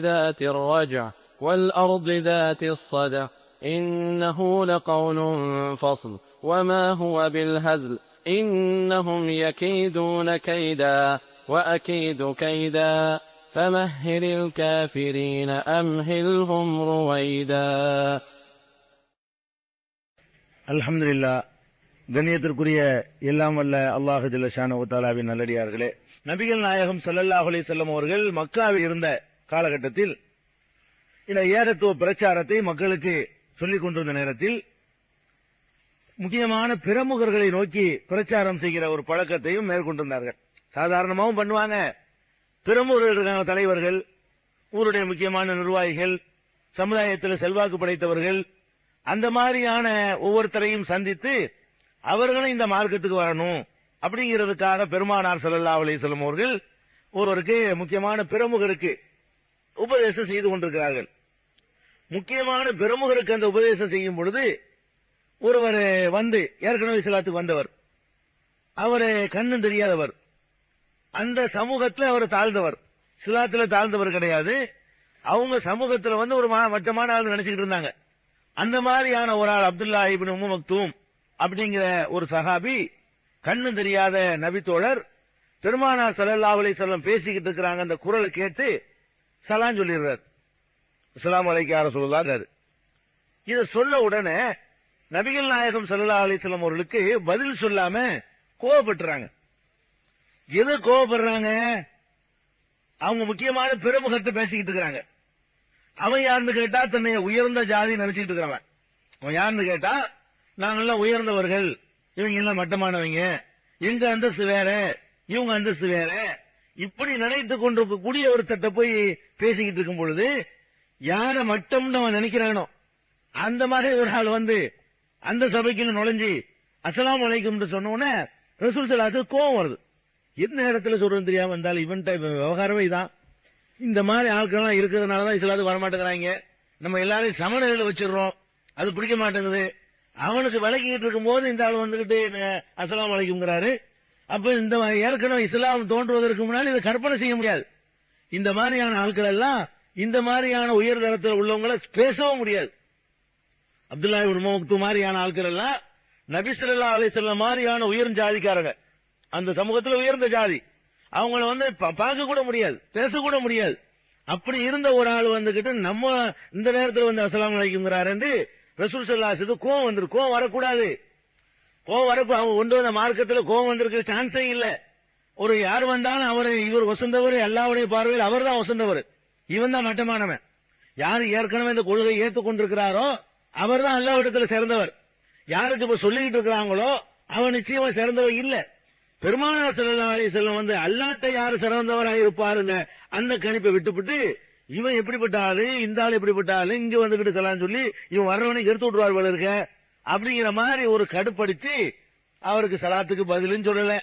ذات الرجع والأرض ذات الصدع إنه لقول فصل وما هو بالهزل إنهم يكيدون كيدا وأكيد كيدا فمهل الكافرين أمهلهم رويدا. அல்ஹம்துலில்லாஹ். கண்ணியத்திற்குரிய எல்லாம் வல்ல அல்லாஹ் ஜல்ல ஷானஹு வ தஆலாவின் நல்லடியார்களே, நபிகள் நாயகம் ஸல்லல்லாஹு அலைஹி வஸல்லம் அவர்கள் மக்காவில் இருந்த காலகட்டத்தில் இந்த ஏகத்துவ பிரச்சாரத்தை மக்களுக்கு சொல்லிக் கொண்டிருந்த நேரத்தில் முக்கியமான பிரமுகர்களை நோக்கி பிரச்சாரம் செய்கிற ஒரு பழக்கத்தையும் மேற்கொண்டிருந்தார்கள். சாதாரணமாகவும் பண்ணுவாங்க. பிரமுகர்கள், தலைவர்கள், ஊருடைய முக்கியமான நிர்வாகிகள், சமுதாயத்தில் செல்வாக்கு படைத்தவர்கள், அந்த மாதிரியான ஒவ்வொருத்தரையும் சந்தித்து அவர்களும் இந்த மார்க்கத்துக்கு வரணும் அப்படிங்கிறதுக்காக பெருமானார் ஸல்லல்லாஹு அலைஹி வஸல்லம் அவர்கள் ஒருவருக்கு, முக்கியமான பிரமுகருக்கு உபதேசம் செய்து கொண்டிருக்கிறார்கள். முக்கியமான பிரமுகருக்கு அந்த உபதேசம் செய்யும் பொழுது ஒருவர் வந்து, ஏற்கனவே இஸ்லாத்துக்கு வந்தவர், அவர் கண்ணு தெரியாதவர், அந்த சமூகத்தில் அவர் தாழ்ந்தவர், இஸ்லாத்தில் தாழ்ந்தவர் கிடையாது. அவங்க சமூகத்தில் வந்து ஒரு மட்டமான ஆள் நினைச்சுக்கிட்டு இருந்தாங்க. அந்த மாதிரியான ஒரு ஆள் அப்துல்லா இப்னு உம்மு மக்தூம் அப்படிங்கிற ஒரு சஹாபி, கண்ணு தெரியாத நபித்தோழர், பெருமானார் ஸல்லல்லாஹு அலைஹி வஸல்லம் பேசிக்கிட்டு இருக்கிறாங்க. அந்த குரலை கேட்டு சலாம் சொல்லிடுறார். அஸ்ஸலாமு அலைக்கும் யா ரசூலுல்லாஹ். இதை சொல்ல உடனே நபிகள் நாயகம் ஸல்லல்லாஹு அலைஹி வஸல்லம் அவர்களுக்கு பதில் சொல்லாம கோவப்பட்டுறாங்க. எது கோவப்படுறாங்க? அவங்க முக்கியமான பிரமுகத்தை பேசிக்கிட்டு இருக்கிறாங்க. அவன் யாருன்னு கேட்டா தன்னை உயர்ந்த ஜாதி நினைச்சிட்டு இருக்கிறவன். அவன் யாருன்னு கேட்டா நாங்கெல்லாம் உயர்ந்தவர்கள், இவங்க எல்லாம் மட்டமானவங்க, எங்க அந்தஸ்து வேற, இவங்க அந்தஸ்து வேற, இப்படி நினைத்து கொண்டிருக்கக்கூடிய ஒருத்தட்ட போய் பேசிக்கிட்டு இருக்கும் பொழுது யார மட்டம்னு அவன் நினைக்கிறானோ அந்த மாதிரி ஒரு ஆள் வந்து அந்த சபைக்கு நுழைஞ்சி அஸ்ஸலாமு அலைக்கும் சொன்ன உடனே ரசூல் ஸல்லல்லாஹு கோவம் வருது. எந்த நேரத்தில் சொல்றது தெரியாம இருந்தாலும் இவன்ட்ட விவகாரமே தான். இந்த மாதிரி ஆட்கள்லாம் இருக்கிறதுனாலதான் இஸ்லாத்துக்கு வரமாட்டேங்கிறாங்க. நம்ம எல்லாரையும் சமநிலையில வச்சிடறோம், அது பிடிக்க மாட்டேங்குது. அவனுக்கு விளக்கிட்டு இருக்கும் போது இந்த ஆள் வந்துகிட்டு அஸ்ஸலாமு அலைக்கும்ங்கிறாரு. அப்ப இந்த ஏற்கனவே இஸ்லாம் தோன்றுவதற்கு முன்னாடி இதை கற்பனை செய்ய முடியாது. இந்த மாதிரியான ஆட்கள் எல்லாம் இந்த மாதிரியான உயர்தரத்தில் உள்ளவங்களை பேசவும் முடியாது. அப்துல்லா இப்னு உம்மு மக்தூம் மாதிரியான ஆட்கள் எல்லாம் நபி ஸல்லல்லாஹு அலைஹி வஸல்லம் மாதிரியான உயர்ந்த ஜாதிக்காரங்க, அந்த சமூகத்தில் உயர்ந்த ஜாதி, அவங்கள வந்து பார்க்க கூட முடியாது, பேசக்கூட முடியாது. அப்படி இருந்த ஒரு ஆள் வந்துகிட்டு நம்ம இந்த நேரத்தில் வந்து அஸ்ஸலாமு அலைக்கும்ங்கிறாரு. ரசூல் ஸல்லல்லாஹு அலைஹி வஸல்லம் கோவம் வந்துரு. கோவம் வரக்கூடாது. கோவம் வரக்கூடாது. அவங்க கொண்டு வந்த மார்க்கத்தில் கோவம் வந்திருக்கிற சான்ஸே இல்லை. ஒரு யார் வந்தாலும் அவரை இவர் வசந்தவர், எல்லாருடைய பார்வையில் அவர் தான் வசந்தவர், இவன் தான் மட்டமானவன். யார் ஏற்கனவே இந்த கொள்கையை ஏற்றுக்கொண்டிருக்கிறாரோ அவர் தான் எல்லா இடத்துல சிறந்தவர். யாருக்கு இப்ப சொல்லிக்கிட்டு இருக்கிறாங்களோ அவன் நிச்சயமா சிறந்தவர் இல்ல. பெருமானார் ஸல்லல்லாஹு அலைஹி வஸல்லம் வந்து அல்லாஹ்ட்ட யாரு சிறந்தவராக இருப்பாருங்க அந்த கணிப்பை விட்டுவிட்டு இவன் எப்படிப்பட்ட ஆளு, இந்த ஆள் எப்படிப்பட்ட ஆளு, இங்க வந்துகிட்டு சொல்லலாம் சொல்லி இவன் வர்றவனைக்கு எடுத்து விட்டுருவார் போல இருக்க அப்படிங்கிற மாதிரி ஒரு கடுப்படுத்தி அவருக்கு சலாத்துக்கு பதிலுன்னு சொல்லல.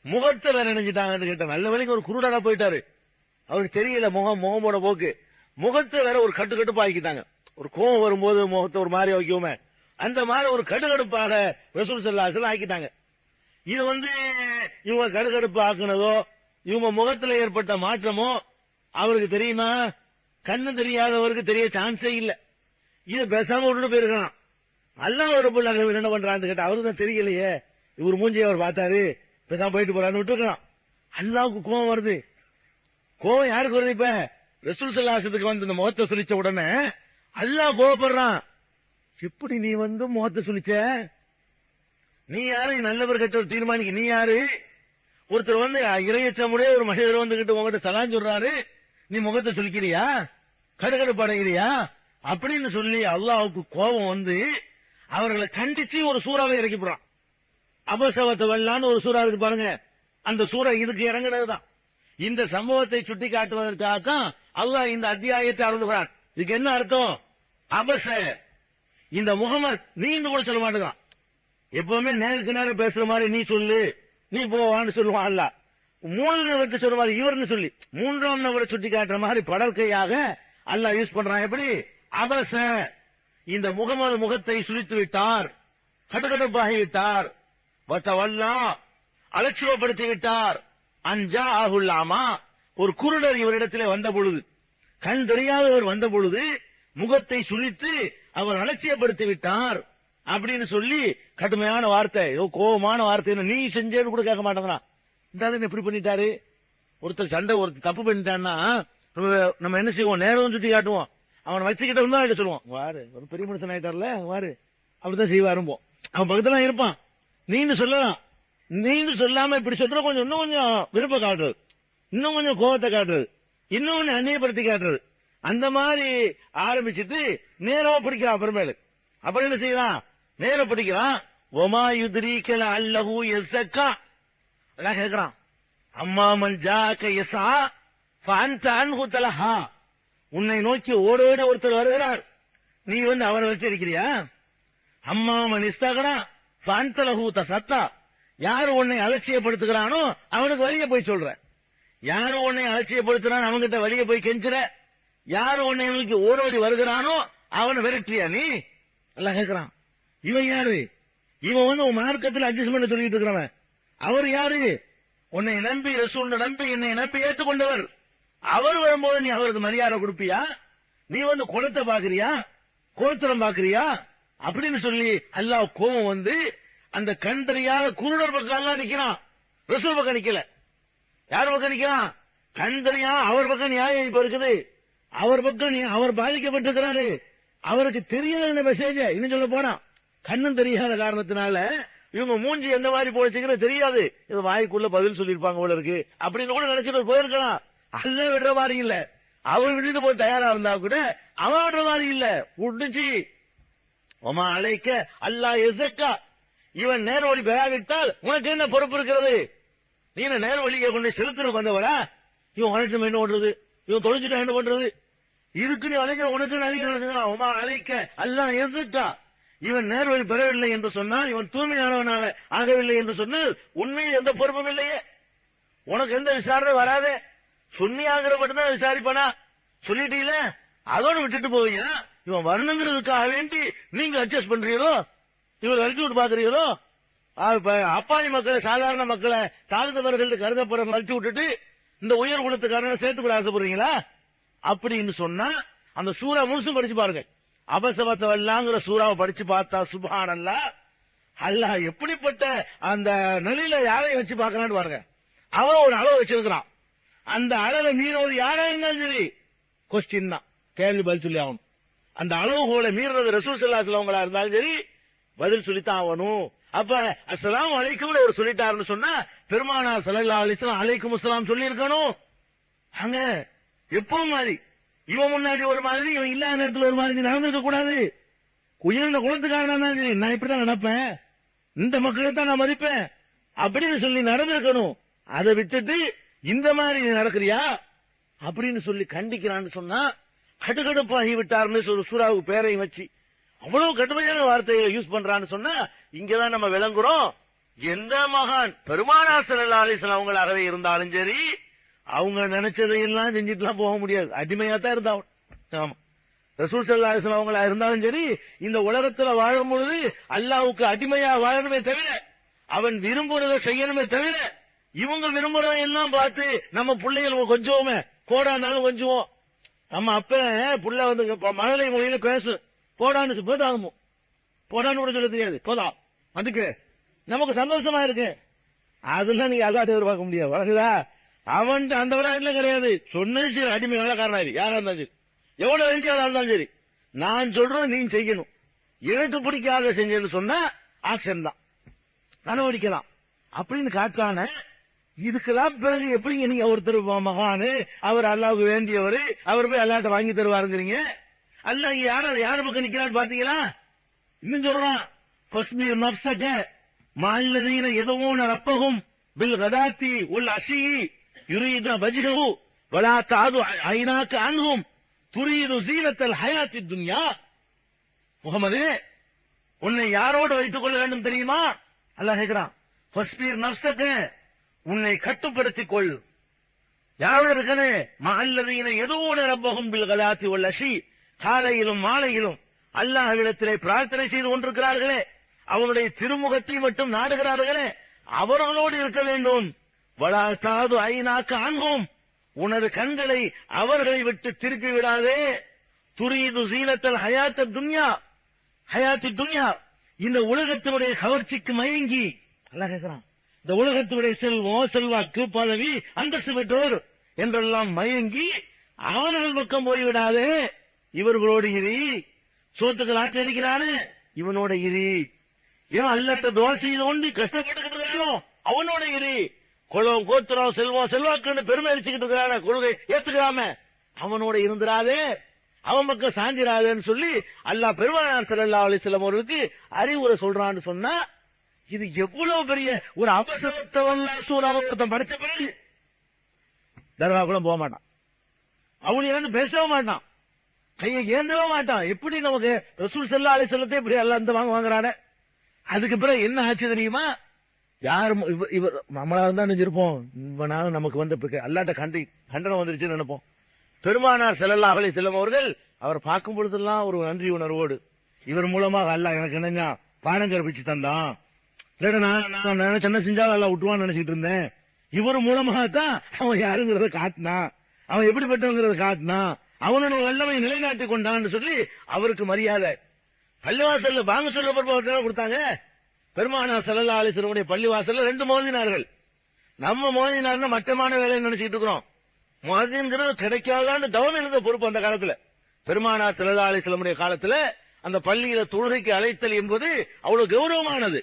முகத்தை வேற நினைஞ்சிட்டாங்கன்னு கேட்ட நல்ல வேலைக்கு ஒரு குருடரா போயிட்டாரு. அவருக்கு தெரியல முகமோட போக்கு. முகத்தை வேற ஒரு கட்டுக்கட்டுப்பா ஆக்கிட்டாங்க. ஒரு கோவம் வரும்போது முகத்தை ஒரு மாதிரி வைக்குவோமே அந்த மாதிரி ஒரு கடுகடுப்பாக ரசூல் ஸல்லல்லாஹு அலைஹி வஸல்லம் ஆக்கிட்டாங்க. இது வந்து இவங்க கடுகடுப்பு ஆக்குனதோ இவங்க முகத்தில் ஏற்பட்ட மாற்றமோ அவருக்கு தெரியுமா? கண்ணு தெரியாதவருக்கு தெரிய சான்ஸே இல்லை. இதை பேசாம விட்டுட்டு போயிருக்கலாம். அல்லாஹ் ரப்பல் ஆலமீன் என்ன பண்றான்னு கேட்டா அவருக்கு தான் தெரியலையே, இவர் மூஞ்சியை அவர் பார்த்தாரு, பேசாம போயிட்டு போறான்னு விட்டுருக்கலாம். அல்லாஹ்வுக்கு கோவம் வருது. கோவம் யாருக்கு வருது? இப்ப ரசூல் ஸல்லல்லாஹு அலைஹி வஸல்லம் வந்து இந்த முகத்தை சுழிச்ச உடனே அல்லாஹ் கோவப்படுறான். எப்படி நீ வந்து முகத்தை சுழிச்ச? நீ யாரு? நல்லவர் கெட்டவர் தீர்மானிக்க நீ யாரு? ஒருத்தர் வந்து இறையற்றமுடைய ஒரு மனிதர் வந்துகிட்டு உங்ககிட்ட சலாம் சொல்றாரு, நீ முகத்தை சுழிக்கிறியா, கடுகடுப்பு அடைகிறியா அப்படின்னு சொல்லி அல்லாஹ்வுக்கு கோபம் வந்து அவர்களை கண்டிச்சு ஒரு சூறாவை இறக்கி போறான். அபசவத்தை வெள்ளான்னு ஒரு சூறா இருக்கு பாருங்க. அந்த சூறா இதுக்கு இறங்குனதுதான். இந்த சம்பவத்தை சுட்டி காட்டுவதற்காக அல்லாஹ் இந்த அத்தியாயத்தை அருள்கிறான். இதுக்கு என்ன அர்த்தம்? அபச, இந்த முகமது நீண்டு கூட சொல்ல மாட்டேங்கான். எப்பவுமே நேருக்கு நேரம் பேசுற மாதிரி நீ சொல்லு, நீ போவான்னு சொல்லுவான். அல்ல மூணு வச்சு சொல்ற மாதிரி இவர்னு சொல்லி மூன்றாம் நபரை சுட்டி காட்டுற மாதிரி படற்கையாக அல்லாஹ் யூஸ் பண்றான். எப்படி? அபச, இந்த முகமது முகத்தை சுழித்து விட்டார், கட்டுக்கட்டுப்பாகி விட்டார், வத்தவல்லா அலட்சியப்படுத்தி விட்டார், அஞ்சா ஆகுல்லாமா ஒரு குருடர் இவரிடத்திலே வந்த பொழுது, கண் தெரியாதவர் வந்த பொழுது முகத்தை சுழித்து அவர் அலட்சியப்படுத்தி விட்டார் அப்படின்னு சொல்லி கடுமையான வார்த்தை, கோபமான வார்த்தை, நீ செஞ்சேன்னு கூட கேட்க மாட்டேங்கிறான். எப்படி பண்ணிட்டாரு? ஒருத்தர் சண்டை ஒருத்தர் தப்பு பண்ணிட்டான்னா நம்ம என்ன செய்வோம்? நேரம் சுட்டி காட்டுவோம். அவனை வச்சுக்கிட்ட தான் சொல்லுவோம், வாரு ஒரு பெரிய மனுஷன் ஆயிட்டார்ல வாரு, அப்படிதான் செய்வாரும்போம். அவன் பக்கத்துல இருப்பான். நீன்னு சொல்லலாம், நீன்னு சொல்லாம இப்படி சொல்ற கொஞ்சம் இன்னும் கொஞ்சம் விருப்ப காட்டுறது, இன்னும் கொஞ்சம் கோபத்தை காட்டுறது, இன்னும் கொஞ்சம் அந்நியப்படுத்தி காட்டுறது, அந்த மாதிரி ஆரம்பிச்சுட்டு நேரமா பிடிக்கிறான். அப்புறமேலு அப்புறம் என்ன செய்யலாம்? நேரம் பிடிக்கிறான். ஒமா யுத்ரீகல அல்லஹு யஸக்கா எல்லாம் கேட்கிறான். அம்மா மன் ஜாக யஸா ஃபஅன்த அன்ஹு தலஹா, உன்னை நோக்கி ஓடோட ஒருத்தர் வருகிறார், நீ வந்து அவரை வச்சிருக்கிறியா? அம்மா மன் இஸ்தகனா ஃபஅன்த லஹு தஸத்தா, யாரு உன்னை அலட்சியப்படுத்துகிறானோ அவனுக்கு வழிய போய் சொல்ற, யாரு உன்னை அலட்சியப்படுத்துறான் அவன்கிட்ட வழிய போய் கெஞ்சுற, யாரு உன்னை நோக்கி ஓடோடி வருகிறானோ அவனை விரட்டியா நீ? எல்லாம் கேட்கிறான். இவன் யாரு? இவன் வந்து உன் மார்க்கத்தில் அட்ஜஸ்ட்மெண்ட் சொல்லிட்டு இருக்கிறவன். அவர் யாரு? உன்னை நம்பி ரசூல் நம்பி என்னை நம்பி ஏற்றுக்கொண்டவர். அவர் வரும்போது நீ அவருக்கு மரியாதை கொடுப்பியா? நீ வந்து குளத்தை பாக்குறியா, கோத்திரம் பாக்குறியா அப்படின்னு சொல்லி அல்லாஹ் கோபம் வந்து அந்த கண் தெரியாத குருடர் பக்கம் எல்லாம் நிக்கிறான். ரசூல் பக்கம் நிக்கல. யார் பக்கம் நிக்கிறான்? கண் தெரியா அவர் பக்கம் நியாயம் இப்ப இருக்குது. அவர் பக்கம் அவர் பாதிக்கப்பட்டிருக்கிறாரு. அவருக்கு தெரியாத மெசேஜ் இன்னும் சொல்ல போறான். கண்ணும் தெரியாத காரணத்தினால இவங்க மூஞ்சி எந்த மாதிரி போச்சுங்கிறது தெரியாது. இது வாய்க்குள்ள பதில் சொல்லியிருப்பாங்க போல இருக்கு அப்படின்னு கூட நினைச்சிட்டு போயிருக்கலாம். அல்ல விடுற மாதிரி இல்ல. அவன் விட்டுட்டு போய் தயாரா இருந்தா கூட அவன் விடுற மாதிரி இல்ல. உடிச்சு ஒமா அழைக்க அல்லா எசக்கா, இவன் நேர் வழி பெறாவிட்டால் உனக்கு என்ன பொறுப்பு இருக்கிறது? நீ என்ன நேர் வழியை கொண்டு செலுத்துறதுக்கு வந்தவரா? இவன் உனக்கு என்ன பண்றது? இவன் தொலைச்சிட்டா என்ன பண்றது? இருக்கு நீ அழைக்கிற உனக்கு அழைக்கிறது. ஒமா அழைக்க அல்லா எசக்கா, இவன் நேர்வழி பெறவில்லை என்று சொன்னால், இவன் தூய்மையானவனாக ஆகவில்லை என்று சொன்னால் உண்மையில் எந்த பொறுப்பும் இல்லையே, உனக்கு எந்த விசாரணை வராது. சுன்னியாகிற மட்டும்தான் விசாரிப்பானா? சொல்லிட்டீங்கள, அதோட விட்டுட்டு போவீங்க. இவன் வரணுங்கிறதுக்காக வேண்டி நீங்க அட்ஜஸ்ட் பண்றீங்களோ, இவர் வரைக்கும் விட்டு பாக்குறீங்களோ? அப்பாவி மக்களை, சாதாரண மக்களை, தாழ்ந்தவர்கள் கருதப்பட மறுத்து விட்டுட்டு இந்த உயர் குலத்துக்காரனை சேர்த்துக்கூட ஆசைப்படுறீங்களா? அப்படின்னு சொன்னா அந்த சூரா முழுசும் படிச்சு பாருங்க. அபசவத்தவல்லாங்கிற சூறாவை படிச்சு பார்த்தா சுப்ஹானல்லாஹ், அல்லாஹ் எப்படிப்பட்ட அந்த நிலையில யாரையும் வச்சு பார்க்கலான்னு பாருங்க. அவன் ஒரு அளவு வச்சிருக்கிறான். அந்த அளவை மீறது யாரா இருந்தாலும் சரி கொஸ்டின் தான், கேள்வி பதில் சொல்லி ஆகணும். அந்த அளவுகோலை மீறது ரசூல் ஸல்லல்லாஹு அலைஹி வஸல்லம் இருந்தாலும் சரி பதில் சொல்லித்தான் ஆகணும். அப்ப அஸ்ஸலாமு அலைக்கும் ஒரு சொல்லிட்டாருன்னு சொன்னா பெருமானார் ஸல்லல்லாஹு அலைஹி வஸல்லம் அலைக்கும் அஸ்ஸலாம் சொல்லி இருக்கணும். அங்க எப்பவும் மாதிரி இவன் முன்னாடி ஒரு மாதிரி, இவன் இல்லாத நேரத்தில் ஒரு மாதிரி நடந்துக்க கூடாது. உயர்ந்த குலத்துக்காரனா நான் இப்படிதான் நடப்பேன், இந்த மக்களை தான் நான் மதிப்பேன் அப்படின்னு சொல்லி நடந்திருக்கணும். அதை விட்டுட்டு இந்த மாதிரி நீ நடக்கிறியா அப்படின்னு சொல்லி கண்டிக்கிறான்னு சொன்னா கடுகடுப்பாகி விட்டார்னு சூறாவுக்கு பேரையும் வச்சு அவ்வளவு கடுமையான வார்த்தையை யூஸ் பண்றான்னு சொன்னா இங்கதான் நம்ம விளங்குறோம். எந்த மகான் பெருமானார் ஸல்லல்லாஹு அலைஹி வஸல்லம் அவங்களாகவே இருந்தாலும் சரி, அவங்க நினைச்சதையெல்லாம் செஞ்சுட்டுலாம் போக முடியாது. அடிமையா தான் இருந்தாங்க. ஆமா, ரசூல் ஸல்லல்லாஹு அலைஹி வஸல்லம் அவங்களா இருந்தாலும் சரி, இந்த உலகத்துல வாழும் பொழுது அல்லாஹ்வுக்கு அடிமையா வாழணுமே தவிர, அவன் விரும்புறதை செய்யணுமே தவிர, இவங்க விரும்புறதை எல்லாம் பார்த்து நம்ம பிள்ளைகள் கொஞ்சமே கோடானாலும் கொஞ்சம் நம்ம அப்ப புள்ள வந்து மழலை மொழியில பேசும், போடான்னு போதாகுமோ, போடான்னு கூட சொல்ல தெரியாது, போதா அதுக்கு நமக்கு சந்தோஷமா இருக்கு. அதெல்லாம் நீங்க அல்லாட்ட எதிர்பார்க்க முடியாது. வழங்குதா? அவன் அந்த விளையாட்டுல கிடையாது. சொன்னது சரி, அடிமை வேலைக்காரனாரு யாரா இருந்தாலும் சரி, எவ்வளவு வெஞ்சாலும் இருந்தாலும் சரி, நான் சொல்றேன் நீ செய்யணும். எனக்கு பிடிக்காத செஞ்சேன்னு சொன்னா ஆக்ஷன் தான், நடவடிக்கை தான் அப்படின்னு காட்டான. இதுக்கெல்லாம் பிறகு எப்படிங்க நீங்க ஒருத்தர் மகானு, அவர் அல்லாவுக்கு வேண்டியவர், அவர் போய் அல்லாட்ட வாங்கி தருவாருங்கிறீங்க? அல்ல இங்க யார பக்கம் நிக்கிறான்னு பாத்தீங்களா? இன்னும் சொல்றான், ஃபஸ்பிர் நஃப்ஸக மஅல்லதீன யதுஊன ரப்பஹும் பில் கதாத்தி வல் அஷீ யுரீதுன வஜ்ஹஹு வலா தஅது ஐனாக அன்ஹும் துரீது ஸீனத்தல் ஹயாத்தித் துன்யா. முஹம்மதே, உன்னை யாரோடு வைத்துக் கொள்ள வேண்டும் தெரியுமா? அல்லாஹ் கேட்கிறான், ஃபஸ்பிர் நஃப்ஸக, உன்னை கட்டுப்படுத்திக் கொள். யாரோட இருக்கனே? மஅல்லதீன யதுஊன ரப்பஹும் பில் கதாத்தி வல் அஷீ, காலையிலும் மாலையிலும் அல்லாஹ்விடத்திலே பிரார்த்தனை செய்து கொண்டிருக்கிறார்களே, அவனுடைய திருமுகத்தை மட்டும் நாடுகிறார்களே, அவர்களோடு இருக்க வேண்டும். வலா தஅது ஐனாக அன்ஹும், உனது கண்களை அவர்களை விட்டு திருப்பி விடாதே. துரீது சீனத்தல் ஹயாத்த துன்யா, ஹயாத்தி துன்யா, இந்த உலகத்தினுடைய கவர்ச்சிக்கு மயங்கி அல்லாஹ் கேட்கிறான், இந்த உலகத்தினுடைய செல்வம், செல்வாக்கு, பதவி, அந்தஸ்து பெற்றோர் என்றெல்லாம் மயங்கி அவர்கள் பக்கம் போய்விடாதே. இவர்களோடு இரு. சோத்துக்கள் ஆற்றடிக்கிறானு இவனோட இரு. ஏன் அல்லத்த தோசையில் ஒன்று கஷ்டப்பட்டு அவனோட இரு. குளம், கோத்திரம், செல்வம், செல்வாக்குன்னு பெருமை அடிச்சுக்கிட்டு இருக்கிறான, கொள்கை ஏத்துக்கிறாம அவனோட இருந்துராதே, அவன் பக்கம் சாஞ்சிராதேன்னு சொல்லி அல்லாஹ் பெருமானார் ஸல்லல்லாஹு அலைஹி வஸல்லம் அவர்களுக்கு அறிவுரை சொல்றான்னு சொன்னா, இது எவ்வளவு பெரிய ஒரு அவசரத்தை படைத்த பிறகு தர்கா கூட போக மாட்டான், அவனுக்கு வந்து பேசவும் மாட்டான், கையை ஏந்தவே மாட்டான். எப்படி நமக்கு ரசூல் ஸல்லல்லாஹு அலைஹி வஸல்லத்தை இப்படி எல்லாம் அந்த வாங்குறானே. அதுக்கு பிறகு என்ன ஆச்சு தெரியுமா? யாரும் இவர் நம்மளா இருந்தா நினைச்சிருப்போம், இவனால நமக்கு வந்து அல்லாட்ட கண்டனம் வந்துருச்சுன்னு நினைப்போம். பெருமானார் ஸல்லல்லாஹு அலைஹி வஸல்லம் அவர்கள் அவர் பார்க்கும் பொழுதெல்லாம் ஒரு நன்றி உணர்வோடு, இவர் மூலமாக அல்லாஹ் எனக்கு என்ன பாடம் கற்பிச்சு தந்தான், நான் நினைச்ச செஞ்சாலும் எல்லாம் விட்டுவான்னு நினைச்சிட்டு இருந்தேன், இவர் மூலமாகத்தான் அவன் யாருங்கிறத காட்டினான், அவன் எப்படிப்பட்டவங்கிறத காட்டினான், அவனுடைய வல்லமை நிலைநாட்டி கொண்டான்னு சொல்லி அவருக்கு மரியாதை. பள்ளிவாசல்ல பாங்க சொல்ல பொறுப்பாக கொடுத்தாங்க. பெருமானார் ஸல்லல்லாஹு அலைஹி வஸல்லம் பள்ளிவாசல்ல 2 மோதினார்கள். நம்ம மோதினார்னா மட்டமான வேலைன்னு நினைச்சிட்டு இருக்கிறோம். மோதிங்கிறது கிடைக்காதான்னு தவம் இருந்த பொறுப்பு அந்த காலத்துல. பெருமானார் ஸல்லல்லாஹு அலைஹி வஸல்லம் காலத்துல அந்த பள்ளியில தொழுகைக்கு அழைத்தல் என்பது அவ்வளவு கௌரவமானது.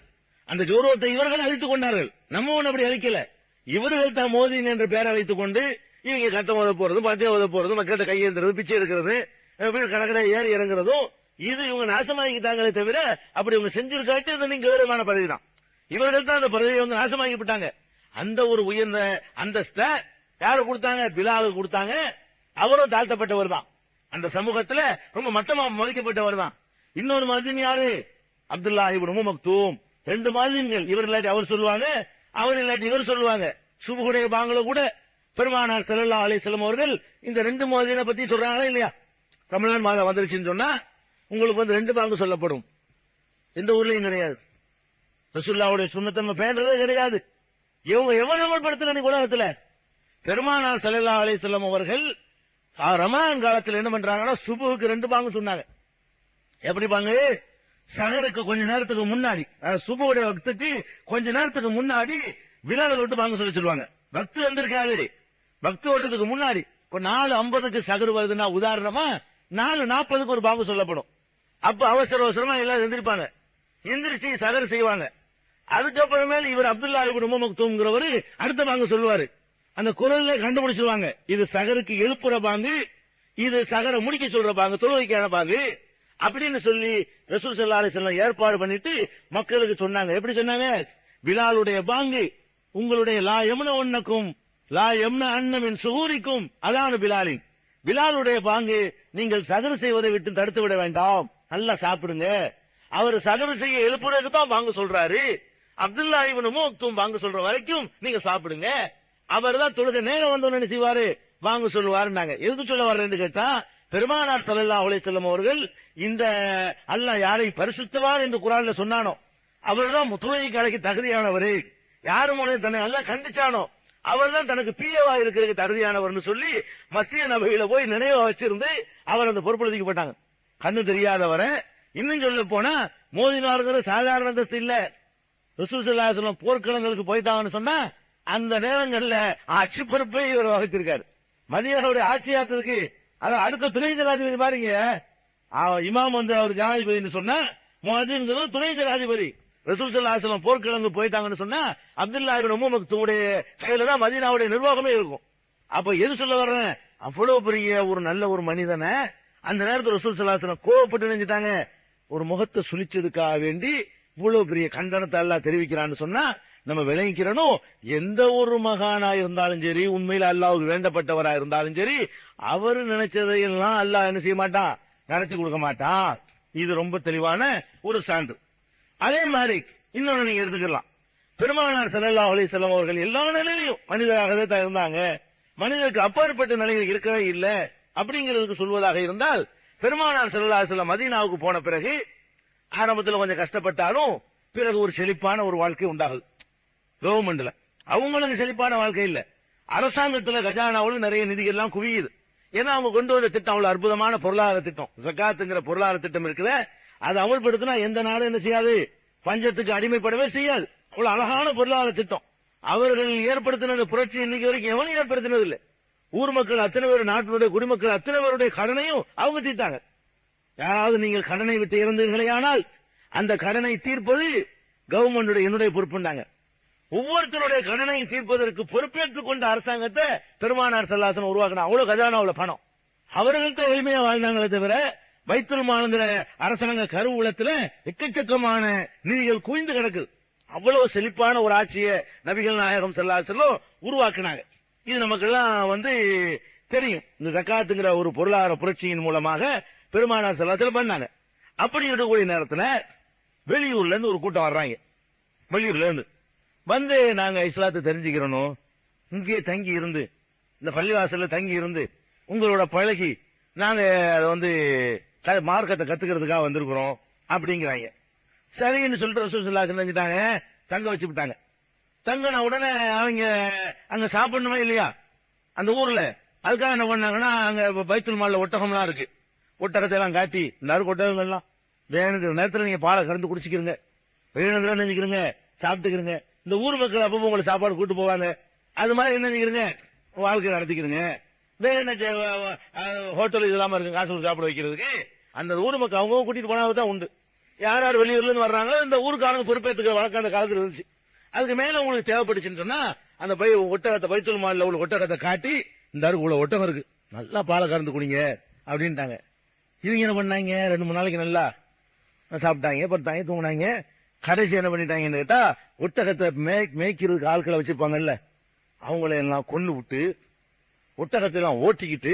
அந்த கௌரவத்தை இவர்கள் அழைத்துக் கொண்டார்கள். நம்ம ஒண்ணு அப்படி அழைக்கல. இவர்கள் தான் மோதின் என்ற பெயரை வைத்துக் கொண்டு இவங்க கட்டம் ஓத போறது, பச்சை ஓத போறது, மக்கள்கிட்ட கையேந்துறது, பிச்சை எடுக்கிறது, கணக்கிட ஏறி இறங்குறதும், இது இவங்க நாசமாக்கிட்டாங்களே தவிர அப்படி இவங்க செஞ்சிருக்காட்டு நீங்க கௌரவமான பதவி தான். இவர்கள் தான் அந்த பதவியை வந்து நாசமாக்கிவிட்டாங்க. அந்த ஒரு உயர்ந்த அந்தஸ்த யாரு கொடுத்தாங்க? பிலாலுக்கு கொடுத்தாங்க. அவரும் தாழ்த்தப்பட்டவர் தான், அந்த சமூகத்துல ரொம்ப மட்டமா மதிக்கப்பட்டவர் தான். இன்னொரு மதின் யாரு? அப்துல்லாஹ் இப்னு உம்மு மக்தூம். 2 மதின்கள். இவர் இல்லாட்டி அவர் சொல்லுவாங்க, அவர் இல்லாட்டி இவர் சொல்லுவாங்க. சுபுடைய பாங்கள கூட பெருமானார் ஸல்லல்லாஹு அலைஹி வஸல்லம் அவர்கள் இந்த 2 மதினை பத்தி சொல்றாங்களா இல்லையா? ரமலான் மாதம் வந்துருச்சுன்னு சொன்னா உங்களுக்கு வந்து 2 பாங்கு சொல்லப்படும். எந்த ஊர்லயும் கிடையாது. ரசூலுல்லாஹ்வுடைய சுன்னத்தை பேண்டதே கிடையாது. இவங்க எவ்வளவு அமல்படுத்தல உலகத்துல. பெருமானார் ஸல்லல்லாஹு அலைஹி வஸல்லம் அவர்கள் ரமலான் காலத்தில் என்ன பண்றாங்கன்னா சுபுக்கு 2 பாங்கு சொன்னாங்க. எப்படி பாங்க? சஹருக்கு கொஞ்ச நேரத்துக்கு முன்னாடி, சுபுடைய வக்துக்கு கொஞ்ச நேரத்துக்கு முன்னாடி பிலால் விட்டு பாங்க சொல்லுவாங்க. பக்து வந்திருக்காது, பக்து ஓட்டத்துக்கு முன்னாடி. இப்ப 4:50க்கு சகரு வருதுன்னா உதாரணமா 4:40க்கு ஒரு பாங்கு சொல்லப்படும். அப்ப அவசர அவசரமா எல்லாம் எந்திரிப்பாங்க, எந்திரிச்சு சகரு செய்வாங்க. அதுக்கப்புறமேல இவர் அப்துல்லாஹ் இப்னு உம்மு மக்தூம்ங்கிறவரு அடுத்த பாங்கு சொல்லுவாரு. அந்த குரல்ல கண்டுபிடிச்சிருவாங்க, இது சகருக்கு எழுப்புற பாங்கு, இது சகர முடிக்க சொல்ற பாங்கு, தொழுகைக்கான பாங்கு அப்படின்னு சொல்லி ரசூல் ஸல்லல்லாஹு அலைஹி வஸல்லம் ஏற்பாடு பண்ணிட்டு மக்களுக்கு சொன்னாங்க. எப்படி சொன்னாங்க? பிலாலுடைய பாங்கு உங்களுடைய லா யம்ன ஒன்னக்கும் லா யம்ன அன்னமின் சுகூரிக்கும் அதான பிலாலின். பிலாலுடைய பாங்கு நீங்கள் சகரு செய்வதை விட்டு தடுத்து விட வேண்டாம், நல்லா சாப்பிடுங்க. அவர் சகரு செய்ய எழுப்புறதுக்கு தான் பாங்கு சொல்றாரு. அப்துல்லாஹ் இப்னு உம்மு மக்தூம் பாங்கு சொல்ற வரைக்கும் நீங்க சாப்பிடுங்க. அவர் தான் தொழுகை நேரம் வந்தோன்னு என்ன செய்வாரு? வாங்க சொல்லுவாருன்னாங்க. எதுக்கு சொல்ல வர்றேன்னு கேட்டா, பெருமானார் ஸல்லல்லாஹு அலைஹி வஸல்லம் அவர்கள் இந்த அல்லாஹ் யாரை பரிசுத்தவான் என்று குர்ஆன்ல சொன்னானோ அவர்தான் தொழுகைக்கு அழைக்க தகுதியானவர். யாரும் தன்னை நல்லா கண்டிச்சானோ அவர்தான் தனக்கு பிஏவா இருக்கிறதுக்கு தகுதியானவர்னு சொல்லி மத்திய நபையில போய் நினைவா வச்சிருந்து அவர் அந்த பொறுப்படுத்திக்கு போட்டாங்க. கண்ணு தெரியாதவரை இன்னும் சொல்ல போனா மோதினார்கிற சாதாரண அந்தஸ்து இல்ல. ரசூல் ஸல்லல்லாஹு அலைஹி வஸல்லம் போர்க்களங்களுக்கு போய்த்தாங்கன்னு சொன்னா அந்த நேரங்கள்ல ஆட்சி பொறுப்பை இவர் வகித்திருக்காரு. மதியனுடைய ஆட்சியாளருக்கு அடுத்த துணை ஜனாதிபதி பாருங்க. இமாம் வந்து அவர் ஜனாதிபதினு சொன்னா முஅத்தின்ங்கிறது துணை ஜனாதிபதி. ரசூல் ஸல்லல்லாஹு அலைஹி வஸல்லம் போர்க்களங்கு போயிட்டாங்கன்னு சொன்னா அப்துல்லாஹ் இப்னு உம்மு மக்தூமுடைய கையில தான் மதீனாவுடைய நிர்வாகமே இருக்கும். அப்ப எது சொல்ல வர்றேன்? அவ்வளவு பெரிய ஒரு நல்ல ஒரு மனிதனை அந்த நேரத்தில் ரசூல் ஸல்லல்லாஹு அலைஹி வஸல்லம் கோவப்பட்டு நினைச்சிட்டாங்க. ஒரு முகத்தை சுழிச்சதுக்காக வேண்டி இவ்வளவு பெரிய கண்டனத்தை அல்லாஹ் தெரிவிக்கிறான்னு சொன்னா நம்ம விளங்கிக்கிறனும். எந்த ஒரு மகானா இருந்தாலும் சரி, உண்மையில அல்லாஹ்வுக்கு வேண்டப்பட்டவரா இருந்தாலும் சரி, அவரு நினைச்சதையெல்லாம் அல்லாஹ் என்ன செய்ய மாட்டான், நடத்தி கொடுக்க மாட்டான். இது ரொம்ப தெளிவான ஒரு சான்று. அதே மாதிரி இன்னொன்னு நீங்க எடுத்துக்கலாம். பெருமானார் ஸல்லல்லாஹு அலைஹி வஸல்லம் அவர்கள் எல்லா நிலையிலும் மனிதராகவே தான் இருந்தாங்க. மனிதருக்கு அப்பாற்பட்ட நிலையில் இருக்கவே இல்லை அப்படிங்கிறதுக்கு சொல்வதாக இருந்தால், பெருமானார் ஸல்லல்லாஹு அலைஹி வஸல்லம் மதீனாவுக்கு போன பிறகு ஆரம்பத்தில் கொஞ்சம் கஷ்டப்பட்டாலும் பிறகு ஒரு செழிப்பான ஒரு வாழ்க்கை உண்டாகுது. கவர்மெண்ட்ல அவங்களுக்கு செழிப்பான வாழ்க்கை இல்ல. அரசாங்கத்துல கஜானாவில் நிறைய நிதிகள் எல்லாம் குவியுது. ஏன்னா அவங்க கொண்டு வந்த திட்டம் அவ்வளவு அற்புதமான பொருளாதார திட்டம். ஜகாத்துங்கிற பொருளாதார திட்டம் இருக்குது. அதை அமல்படுத்தினா எந்த நாடும் என்ன செய்யாது, பஞ்சத்துக்கு அடிமைப்படவே செய்யாது. அவ்வளவு அழகான பொருளாதார திட்டம். அவர்கள் ஏற்படுத்தின புரட்சி இன்னைக்கு வரைக்கும் எவனும் ஏற்படுத்தினது இல்லை. ஊர் மக்கள் அத்தனை பேர், நாட்டினுடைய குடிமக்கள் அத்தனை பேருடைய கடனையும் அவங்க தீர்த்தாங்க. யாராவது நீங்கள் கடனை விட்டு இருந்தீர்களே ஆனால் அந்த கடனை தீர்ப்பது கவர்மெண்ட் என்னுடைய பொறுப்புண்டாங்க. ஒவ்வொருத்தருடைய கடனை தீர்ப்பதற்கு பொறுப்பேற்றுக் கொண்ட அரசாங்கத்தை பெருமானார் ஸல்லல்லாஹு உருவாக்கினா. அவ்வளவு கஜானாவுல பணம். அவர்கள்ட்ட எளிமையா வாழ்ந்தாங்களே தவிர பைத்துல் மால்ங்கிற அரசாங்க கருவூலத்துல எக்கச்சக்கமான நிதிகள் குவிந்து கிடக்குது. அவ்வளவு செழிப்பான ஒரு ஆட்சியை நபிகள் நாயகம் ஸல்லல்லாஹு அலைஹி வஸல்லம் உருவாக்கினாங்க. இது நமக்கெல்லாம் தெரியும். இந்த ஜகாத்துங்கிற ஒரு பொருளாதார புரட்சியின் மூலமாக பெருமானார் ஸல்லல்லாஹு அலைஹி வஸல்லம் பண்ணாங்க. அப்படி இருக்கக்கூடிய நேரத்துல வெளியூர்ல இருந்து ஒரு கூட்டம் வர்றாங்க. வெளியூர்ல இருந்து வந்து நாங்க இஸ்லாத்தை தெரிஞ்சுக்கிறோம், இங்கேயே தங்கி இருந்து இந்த பள்ளிவாசல்ல தங்கி இருந்து உங்களோட பழகி நாங்க மார்க்கத்தை கத்துக்கிறதுக்காக வந்திருக்கிறோம் அப்படிங்கிறாங்க. சரின்னு சொல்லிட்டு ரசூல் ஸல்லல்லாஹு அலைஹி வஸல்லம் செஞ்சுட்டாங்க, தங்க வச்சு விட்டாங்க. தங்கின உடனே அவங்க அங்க சாப்பிடணுமா இல்லையா அந்த ஊர்ல, அதுக்காக என்ன பண்ணாங்கன்னா அங்க பைத்துல் மால்ல ஒட்டகம்லாம் இருக்கு. ஒட்டகத்தை எல்லாம் காட்டி இந்த ஒட்டகங்கள்லாம் வேணுங்கிற நேரத்தில் நீங்க பாலை கறந்து குடிச்சிக்கிறீங்க, வேணுங்கிற நினைக்கிறீங்க, சாப்பிட்டுக்கிறீங்க. இந்த ஊர் மக்கள் அப்பப்போ உங்களை சாப்பாடு கூட்டு போவாங்க. அது மாதிரி என்ன நினைக்கிறீங்க, வாழ்க்கை நடத்திக்கிறீங்க. வேற ஹோட்டல் இதெல்லாம் இருக்கு காசு கொடுத்து சாப்பிட வைக்கிறதுக்கு. அந்த ஊர் மக்கள் அவங்க கூட்டிட்டு போனாதான் உண்டு. யார் யார் வெளியூர்ல இருந்து வர்றாங்களோ இந்த ஊருக்காரங்க பொறுப்பேற்றுக்கிற வழக்கம் அந்த காலத்தில் இருந்துச்சு. அதுக்கு மேல உங்களுக்கு தேவைப்பட்டுச்சுன்னு சொன்னா அந்த ஒட்டகத்தை பைத்துல் மால்ல உள்ள ஒட்டகத்தை காட்டி இந்த அருகுள்ள ஒட்டகம் இருக்கு, நல்லா பாலை கறந்து குடிங்க அப்படின்ட்டாங்க. இவங்க என்ன பண்ணாங்க, 2-3 நாளைக்கு நல்லா சாப்பிட்டாங்க, படுத்தாங்க, தூங்கினாங்க. கடைசி என்ன பண்ணிட்டாங்கன்னு கேட்டா ஒட்டகத்தை மேய்க்கிறதுக்கு ஆட்களை வச்சிருப்பாங்கல்ல, அவங்கள எல்லாம் கொண்டு விட்டு ஒட்டகத்தை எல்லாம் ஓட்டிக்கிட்டு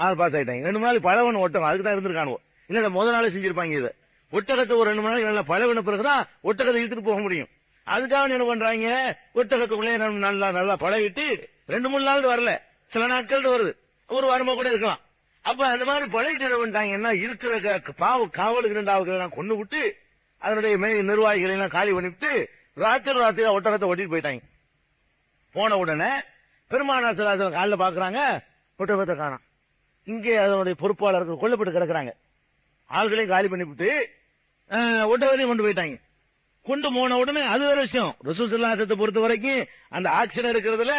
ஆள் பாஸ் ஆயிட்டாங்க. 2 நாளைக்கு பழவன ஒட்டகம் அதுக்கு தான் இருந்திருக்கானுவோ, இல்ல முதல் நாளே செஞ்சிருப்பாங்க. இதை ஒட்டகத்தை ஒரு 2 நாளைக்கு நல்லா பழவன பிறகுதான் ஒட்டகத்தை இழுத்துட்டு போக முடியும். அதுக்காக என்ன பண்றாங்க, ஒட்டகத்துக்குள்ளே நல்லா நல்லா பழகிட்டு 2-3 நாள் வரல, சில நாட்கள் வருது, ஒரு வாரமா கூட இருக்கலாம். அப்ப அந்த மாதிரி பழகிட்டு என்ன பண்ணிட்டாங்கன்னா இருக்கிற காவலுக்கு 2 ஆட்கள் கொண்டு விட்டு அதனுடைய நிர்வாகிகளை எல்லாம் காலி பண்ணிவிட்டு ராத்திரி ஒட்டகத்தை ஓட்டிட்டு போயிட்டாங்க. போன உடனே பெருமானார் ஸல்லல்லாஹு அலைஹி வஸல்லம் காலைல பாக்குறாங்க ஒட்டகத்தை காணோம். இங்கே அதனுடைய பொறுப்பாளர்கள் கொல்லப்பட்டு கிடக்குறாங்க. ஆள்களையும் காலி பண்ணிவிட்டு ஒட்டகத்தையும் கொண்டு போயிட்டாங்க. கொண்டு போன உடனே அது வேற விஷயம். ரசூல் ஸல்லல்லாஹு அலைஹி வஸல்லம் பொறுத்த வரைக்கும் அந்த ஆக்ஷன் எடுக்கிறதுல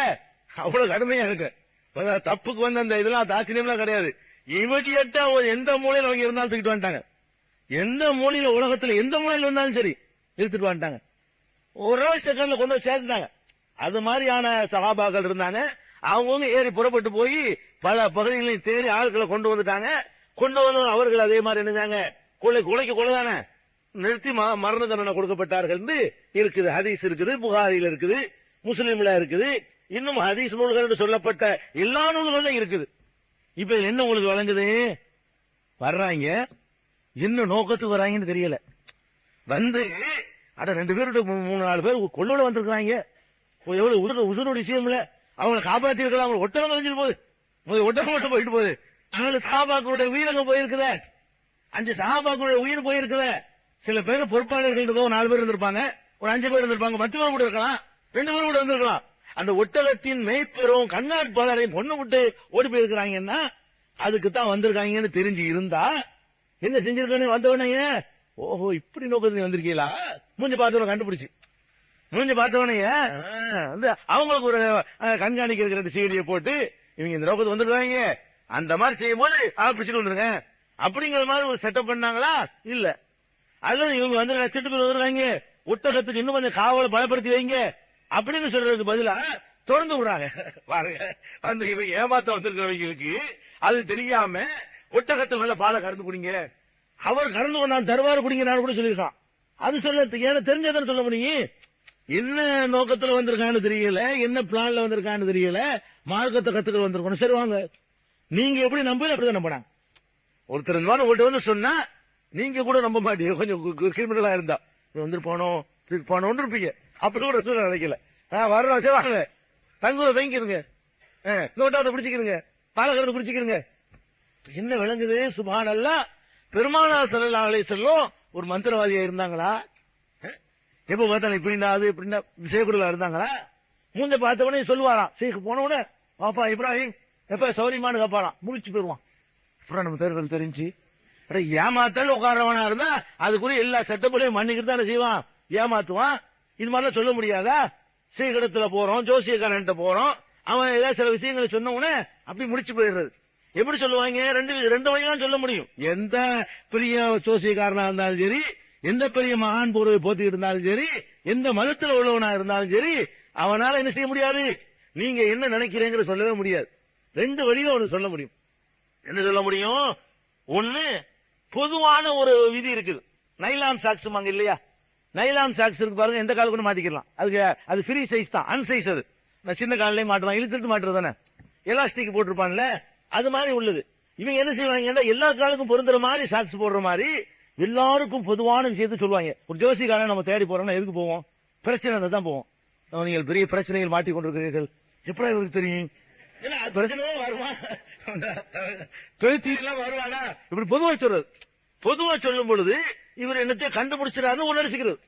அவ்வளவு கடுமையா இருக்கு. தப்புக்கு அந்த இதெல்லாம் ஆச்சரியம்லாம் கிடையாது. இவற்றியட்ட எந்த மூலையில் அவங்க இருந்தாலும் தூக்கிட்டு வந்துட்டாங்க. எந்த மூலையில உலகத்துல எந்த மூலையில் இருந்தாலும் சரி இழுத்துட்டு வந்துட்டாங்க. ஒரு செகண்ட்ல கொண்டு வந்து சேர்த்துட்டாங்க. அது மாதிரியான சஹாபாக்கள் இருந்தாங்க. அவங்கவுங்க ஏறி புறப்பட்டு போய் பல பகுதிகளையும் தேடி ஆட்களை கொண்டு வந்துட்டாங்க. கொண்டு வந்து அவர்கள் அதே மாதிரி என்னஞ்சாங்க, கொலைக்கு கொலைதானே நிறுத்தி மரண தண்டனை கொடுக்கப்பட்டார்கள் இருக்குது. ஹதீஸ் இருக்குது, புகாரில இருக்குது, முஸ்லீம்ல இருக்குது, இன்னும் ஹதீஸ் நூல்கள் சொல்லப்பட்ட எல்லா நூல்களும் இருக்குது. இப்ப என்ன உங்களுக்கு வழங்குது, வர்றாங்க என்ன நோக்கத்துக்கு வர்றாங்கன்னு தெரியல. வந்து 2 பேர் 3-4 பேர் கொள்ளோட வந்திருக்கிறாங்க. எவ்வளவு உசுரோட விஷயம் இல்ல, அவங்களை காப்பாற்றி இருக்கலாம். அவங்க ஒட்டகம் கலைஞ்சிட்டு போகுது, ஒட்டகம் மட்டும் போயிட்டு போகுது. அதனால சஹாபாக்களுடைய உயிரங்க போயிருக்குத, 5 சஹாபாக்களுடைய உயிர் போயிருக்குத. சில பேர் பொறுப்பாளர்கள் 4 பேர் இருந்திருப்பாங்க, ஒரு 5 பேர் இருந்திருப்பாங்க, 10 பேர் கூட இருக்கலாம், 2 பேர் கூட இருந்திருக்கலாம். அந்த ஒட்டகத்தின் மெய்ப்பெரும் கண்ணாட்பாளரையும் கொண்டு விட்டு ஓடி போயிருக்கிறாங்கன்னா அதுக்கு தான் வந்திருக்காங்கன்னு தெரிஞ்சு இருந்தா என்ன செஞ்சிருக்கானே வந்தவனைய, ஓஹோ இப்படி நோக்கத்துக்கு வந்திருக்கீங்களா, மூஞ்சி பார்த்தவன கண்டுபிடிச்சு மூஞ்சி பார்த்தவனைய அவங்களுக்கு ஒரு கண்காணிக்கிற 2 சீடியை போட்டு இவங்க இந்த நோக்கத்துக்கு வந்துருக்காங்க, அந்த மாதிரி செய்யும் போது பிடிச்சிட்டு வந்துருங்க அப்படிங்கிற மாதிரி ஒரு செட்டப் பண்ணாங்களா இல்ல. அதுல இவங்க வந்து செட்டு வந்துருக்காங்க, ஒட்டகத்துக்கு இன்னும் கொஞ்சம் காவலை பலப்படுத்தி வைங்க அப்படின்னு சொல்றதுக்கு பதிலா தொடர்ந்து விடுறாங்க. பாருங்க, அந்த இவங்க ஏமாத்த வந்திருக்கிறவங்களுக்கு அது தெரியாம ஒட்டகத்தை மேல பாலை கறந்து குடிங்க, அவர் கறந்து கொண்டாந்து தருவாரு குடிங்க நான் கூட சொல்லியிருக்கான். அது சொல்றதுக்கு ஏன்னா தெரிஞ்சதான சொல்ல முடியும். என்ன நோக்கத்துல வந்திருக்கான்னு தெரியல, என்ன பிளான்ல வந்திருக்கான்னு தெரியல, மார்க்கத்தை கத்துக்கிற வந்திருக்கணும். சரி வாங்க, நீங்க எப்படி நம்பல அப்படிதான் நம்பினாங்க. ஒருத்தர் உங்கள்கிட்ட வந்து சொன்னா நீங்க கூட நம்ப மாட்டீங்க, கொஞ்சம் கிரிமினலா இருந்தா வந்துருப்பானோன்னு இருப்பீங்க. அப்படி கூட சூழ்நிலை நினைக்கல. வர்றோம் சரி வாங்க, தங்குத தங்கிருங்க, நோட்டாவை பிடிச்சிக்கிறங்க, பாலகரத்தை குடிச்சிக்கிறங்க. என்ன விளங்குது, சுப்ஹானல்லாஹ். பெருமானார் ஸல்லல்லாஹு அலைஹி வஸல்லம் ஒரு மந்திரவாதியா இருந்தாங்களா? எப்ப பார்த்தாலும் இப்படின்னா அது இப்படின்னா விஷயக்குறலா இருந்தாங்களா? மூஞ்ச பார்த்த உடனே சொல்லுவாராம். சீக்கு போன உடனே பாப்பா இப்ராஹிம் எப்ப சௌரியமானு கேட்பாராம். முடிச்சு போயிருவான். அப்புறம் நம்ம தேர்தல் தெரிஞ்சு ஏமாத்தல் உட்காரவனா இருந்தா அதுக்குரிய எல்லா செட்டப்புலையும் மன்னிக்கிட்டு தானே செய்வான், ஏமாத்துவான். இது மாதிரிலாம் சொல்ல முடியாதா? சீக்கிரத்துல போறோம், ஜோசியக்காரன்ட்ட போறோம், அவன் ஏதாவது சில விஷயங்களை சொன்ன உடனே அப்படி முடிச்சு போயிடுறது. எப்படி சொல்லுவாங்க? ரெண்டு வகையெல்லாம் சொல்ல முடியும். எந்த பெரிய ஜோசியக்காரனா இருந்தாலும் சரி, எந்த பெரிய மகான் பொருளை போத்திட்டு இருந்தாலும் சரி, எந்த மதத்துல உள்ளவனா இருந்தாலும் சரி, அவனால என்ன செய்ய முடியாது? நீங்க என்ன நினைக்கிறீங்கிற சொல்லவே முடியாது. ரெண்டு வழியில ஒண்ணு சொல்ல முடியும். என்ன சொல்ல முடியும்? ஒண்ணு, பொதுவான ஒரு விதி இருக்குது. நைலான் சாக்ஸ் வாங்க இல்லையா? நைலான் சாக்ஸ் இருக்கு பாருங்க, எந்த கால கூட மாத்திக்கலாம். அதுக்கு அது ஃப்ரீ சைஸ் தான், அன்சைஸ். அது நான் சின்ன காலிலேயே மாட்டுவான், இழுத்துட்டு மாட்டுறது தானே, எலாஸ்டிக் போட்டிருப்பான்ல, அது மாதிரி உள்ளது. இவங்க என்ன செய்வாங்க? எல்லா காலுக்கும் பொருந்துற மாதிரி சாக்ஸ் போடுற மாதிரி எல்லாருக்கும் பொதுவான விஷயத்த சொல்லுவாங்க. ஒரு ஜோசிக்காரன் நம்ம தேடி போறோம்னா எதுக்கு போவோம்? பிரச்சனை தான் போவோம். நீங்கள் பெரிய பிரச்சனைகள் மாட்டிக் கொண்டிருக்கிறீர்கள், எப்படி இவருக்கு தெரியும்? பிரச்சனை வருவான், வருவானா? இப்படி பொதுவா சொல்றது. பொதுவா சொல்லும் பொழுது இவர் என்னத்தை கண்டுபிடிச்சிடாரு உணர்ச்சிக்கிறது.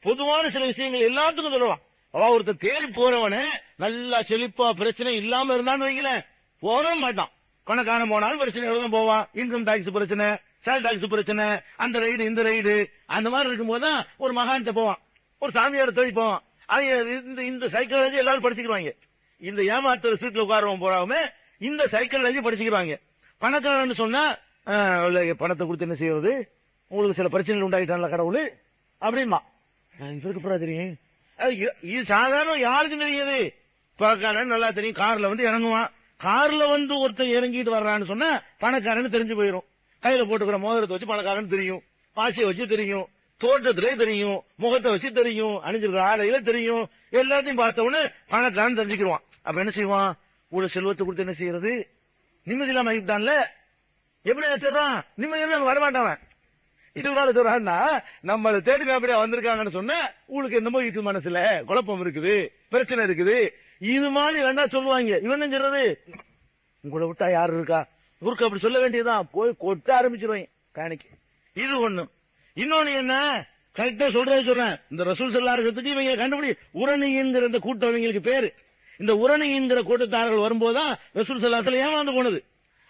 பொதுவான சில விஷயங்கள் எல்லாத்துக்கும் சொல்லுவான். ஒருத்தர் தேடி போறவன நல்லா செழிப்பா பிரச்சனை இல்லாம இருந்தான்னு வைங்களேன், போக மாட்டான். பணக்கான போனாலும் பிரச்சனை தான் போவான். இன்கம் டாக்ஸ் பிரச்சனை, சேல் டாக்ஸ் பிரச்சனை, அந்த ரைடு இந்த ரைடு, அந்த மாதிரி இருக்கும் போதுதான் ஒரு மகான்கிட்ட போவான், ஒரு சாமியார் தேடி போவான். இந்த சைக்காலஜி எல்லாரும் படிச்சுக்கிறாங்க. இந்த ஏமாத்துற சீட்ல உட்காரவன் போறாம இந்த சைக்காலஜி படிச்சுக்கிறாங்க. பணக்காரன்னு சொன்னா பணத்தை கொடுத்து என்ன செய்வது, உங்களுக்கு சில பிரச்சனைகள் உண்டாகிட்டான்ல கடவுள் அப்படிமா இவருக்கு புறா தெரியும். இது சாதாரண யாருக்கும் தெரியாது. பணக்காரன் நல்லா தெரியும். கார்ல வந்து இறங்குவான், கார்ல வந்து ஒருத்தர் இறங்கிட்டு வர்றான்னு சொன்னா பணக்காரன்னு தெரிஞ்சு போயிடும். கையில போட்டுக்கிற மோதிரத்தை வச்சு பணக்காரன் தெரியும், பாசியை வச்சு தெரியும், தோற்றத்திலே தெரியும், முகத்தை வச்சு தெரியும், அணிஞ்சிருக்கிற ஆடையில தெரியும். எல்லாத்தையும் பார்த்த உடனே பணக்காரன் தெரிஞ்சுக்கிடுவான். அப்ப என்ன செய்வான்? ஒரு செல்வத்தை கொடுத்து என்ன செய்யறது? நிம்மதி இல்லாம ஆகிட்டான்ல, எப்படி தேடுறான்? நிம்மதி வரமாட்டான். இதுனால சொல்றான்னா நம்மளை தேடி அப்படியே வந்திருக்காங்கன்னு சொன்ன உங்களுக்கு என்னமோ இட்டு மனசுல குழப்பம் இருக்குது, பிரச்சனை இருக்குது, இது மாதிரி வேணா சொல்லுவாங்க. இவன் சொல்றது, உங்களை விட்டா யாரு இருக்கா ஊருக்கு அப்படி சொல்ல வேண்டியதுதான். போய் கொட்ட ஆரம்பிச்சிருவாங்க காணிக்கு. இது ஒண்ணு. இன்னொன்னு என்ன, கரெக்டா சொல்றேன். இந்த ரசூல் ஸல்லல்லாஹு அலைஹி வஸல்லம் இவங்க கண்டுபிடி உரணிங்கிற இந்த கூட்டம் இவங்களுக்கு பேரு. இந்த உரணிங்கிற கூட்டத்தார்கள் வரும்போதுதான் ரசூல் ஸல்லல்லாஹு அலைஹி வஸல்லம் ஏமாந்து போனது.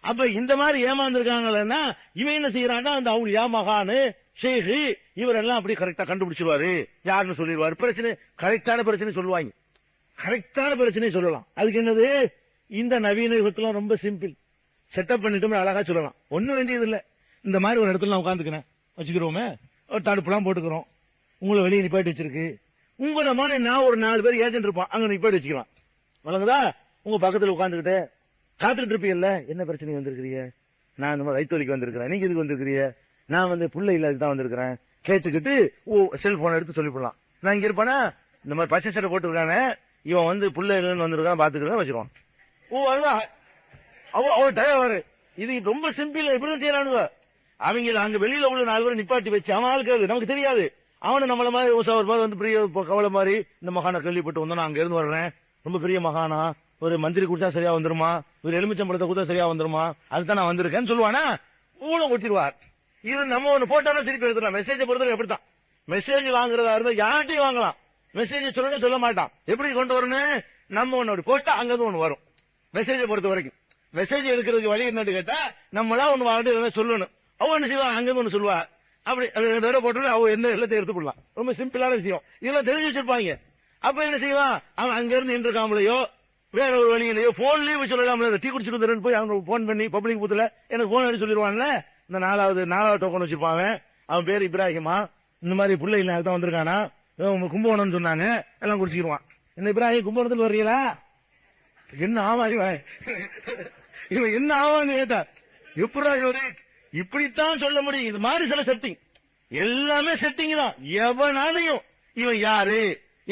அப்ப இந்த மாதிரி ஏமாந்துருக்காங்கன்னா இவன் என்ன செய்யறான்னா அந்த அவுலியா மகானு ஷேഖ് இவரெல்லாம் அப்படி கரெக்டா கண்டுபிடிச்சிருவாரு, யாருன்னு சொல்லிடுவாரு. பிரச்சனை கரெக்டான பிரச்சனை சொல்லுவாங்க, கரெக்டான பிரச்சனையை சொல்லலாம். அதுக்கு என்னது, இந்த நவீன யுகத்துல ரொம்ப சிம்பிள் செட்டப் பண்ணிட்டோம், அழகா சொல்லலாம். ஒன்னும் வேண்டியது இல்லை. இந்த மாதிரி ஒரு இடத்துல நான் உட்காந்துக்கிறேன் வச்சுக்கிறோமே, ஒரு தடுப்புலாம் போட்டுக்கிறோம், உங்களை வெளியே நிப்பாட்டி வச்சிருக்கு. உங்களோட மாதிரி நான் ஒரு 4 பேர் ஏஜென்ட் இருப்பான், அங்க நிப்பாட்டி வச்சுக்கலாம். வழங்குதா? உங்க பக்கத்துல உட்காந்துக்கிட்டு காத்துக்கிட்டு இருப்பீங்கல்ல, என்ன பிரச்சனை வந்திருக்கிறீங்க? நான் இந்த மாதிரி வயிற்று வலிக்கு வந்திருக்கிறேன், நீங்க இதுக்கு வந்திருக்கிறீங்க, நான் வந்து பிள்ளை இல்லாதுக்கு தான் வந்திருக்கிறேன் கேச்சுக்கிட்டு செல்போனை எடுத்து சொல்லிவிடலாம். நான் இங்க இருப்பேனா, இந்த மாதிரி பச்சை சட்டை போட்டுருக்கானே இவன் வந்து பிள்ளை இல்லைன்னு வந்திருக்கான் பாத்துக்கிறேன் வச்சிருவான். வருவா அவன் டயர். இது ரொம்ப சிம்பிள். எப்படி செய்யறானுங்க அவங்க? அங்க வெளியில உள்ள 4 பேர் நிப்பாட்டி வச்சு அவன் ஆளுக்கு நமக்கு தெரியாது. அவனை நம்மள மாதிரி வந்து பெரிய கவலை மாதிரி இந்த மகானை கேள்விப்பட்டு வந்தோம், நான் அங்க இருந்து வர்றேன், ரொம்ப பெரிய மகானா, ஒரு மந்திரி கொடுத்தா சரியா வந்துருமா, ஒரு எலுமிச்சம்பழத்தை கொடுத்தா சரியா வந்துருமா, அதுதான் நான் வந்திருக்கேன்னு சொல்லுவானா, ஊழம் கொட்டிடுவார். இது நம்ம ஒண்ணு போட்டாலும் திருப்பி எடுத்துலாம். மெசேஜ் பொறுத்தவரை எப்படித்தான், மெசேஜ் வாங்குறதா இருந்தா யார்ட்டையும் வாங்கலாம், மெசேஜ் சொல்ல மாட்டான். எப்படி கொண்டு வரணும், நம்ம ஒண்ணு போட்டா அங்கிருந்து ஒண்ணு வரும். மெசேஜை பொறுத்த வரைக்கும் மெசேஜ் எடுக்கிறதுக்கு வழி என்னன்னு கேட்டா நம்மளா ஒண்ணு வாங்கிட்டு சொல்லணும். அவன் என்ன செய்வான், அங்கிருந்து ஒண்ணு சொல்லுவா, அப்படி போட்டு அவ என்ன எல்லாத்தையும் எடுத்து போடலாம். ரொம்ப சிம்பிளான விஷயம், இதெல்லாம் தெரிஞ்சு வச்சிருப்பாங்க. அப்ப என்ன செய்வான், அவன் அங்க இருந்து இன்டர்காம்லயோ வேற ஒரு வழியிலையோ போன்லயும் சொல்லலாம்ல, டீ குடிச்சுட்டு வந்துருன்னு போய் அவங்க போன் பண்ணி பப்ளிக் பூத்துல எனக்கு போன் அடிச்சு சொல்லிடுவான்ல. இந்த 4வது டோக்கன் வச்சிருப்பான், அவன் பேரு இப்ராஹிமா, இந்த மாதிரி பிள்ளை இல்ல தான் வந்திருக்கானா, கும்பகோணம்னு சொன்னாங்க, எல்லாம் குடிச்சிருவான். இந்த இப்ராஹிம் கும்பகோணத்துல வர்றீங்களா, என்ன ஆவா இவன் என்ன ஆவான்னு கேட்டா எப்படி இப்படித்தான் சொல்ல முடியும். இது மாதிரி சில செட்டிங், எல்லாமே செட்டிங் தான். எவனாலையும் இவன் யாரு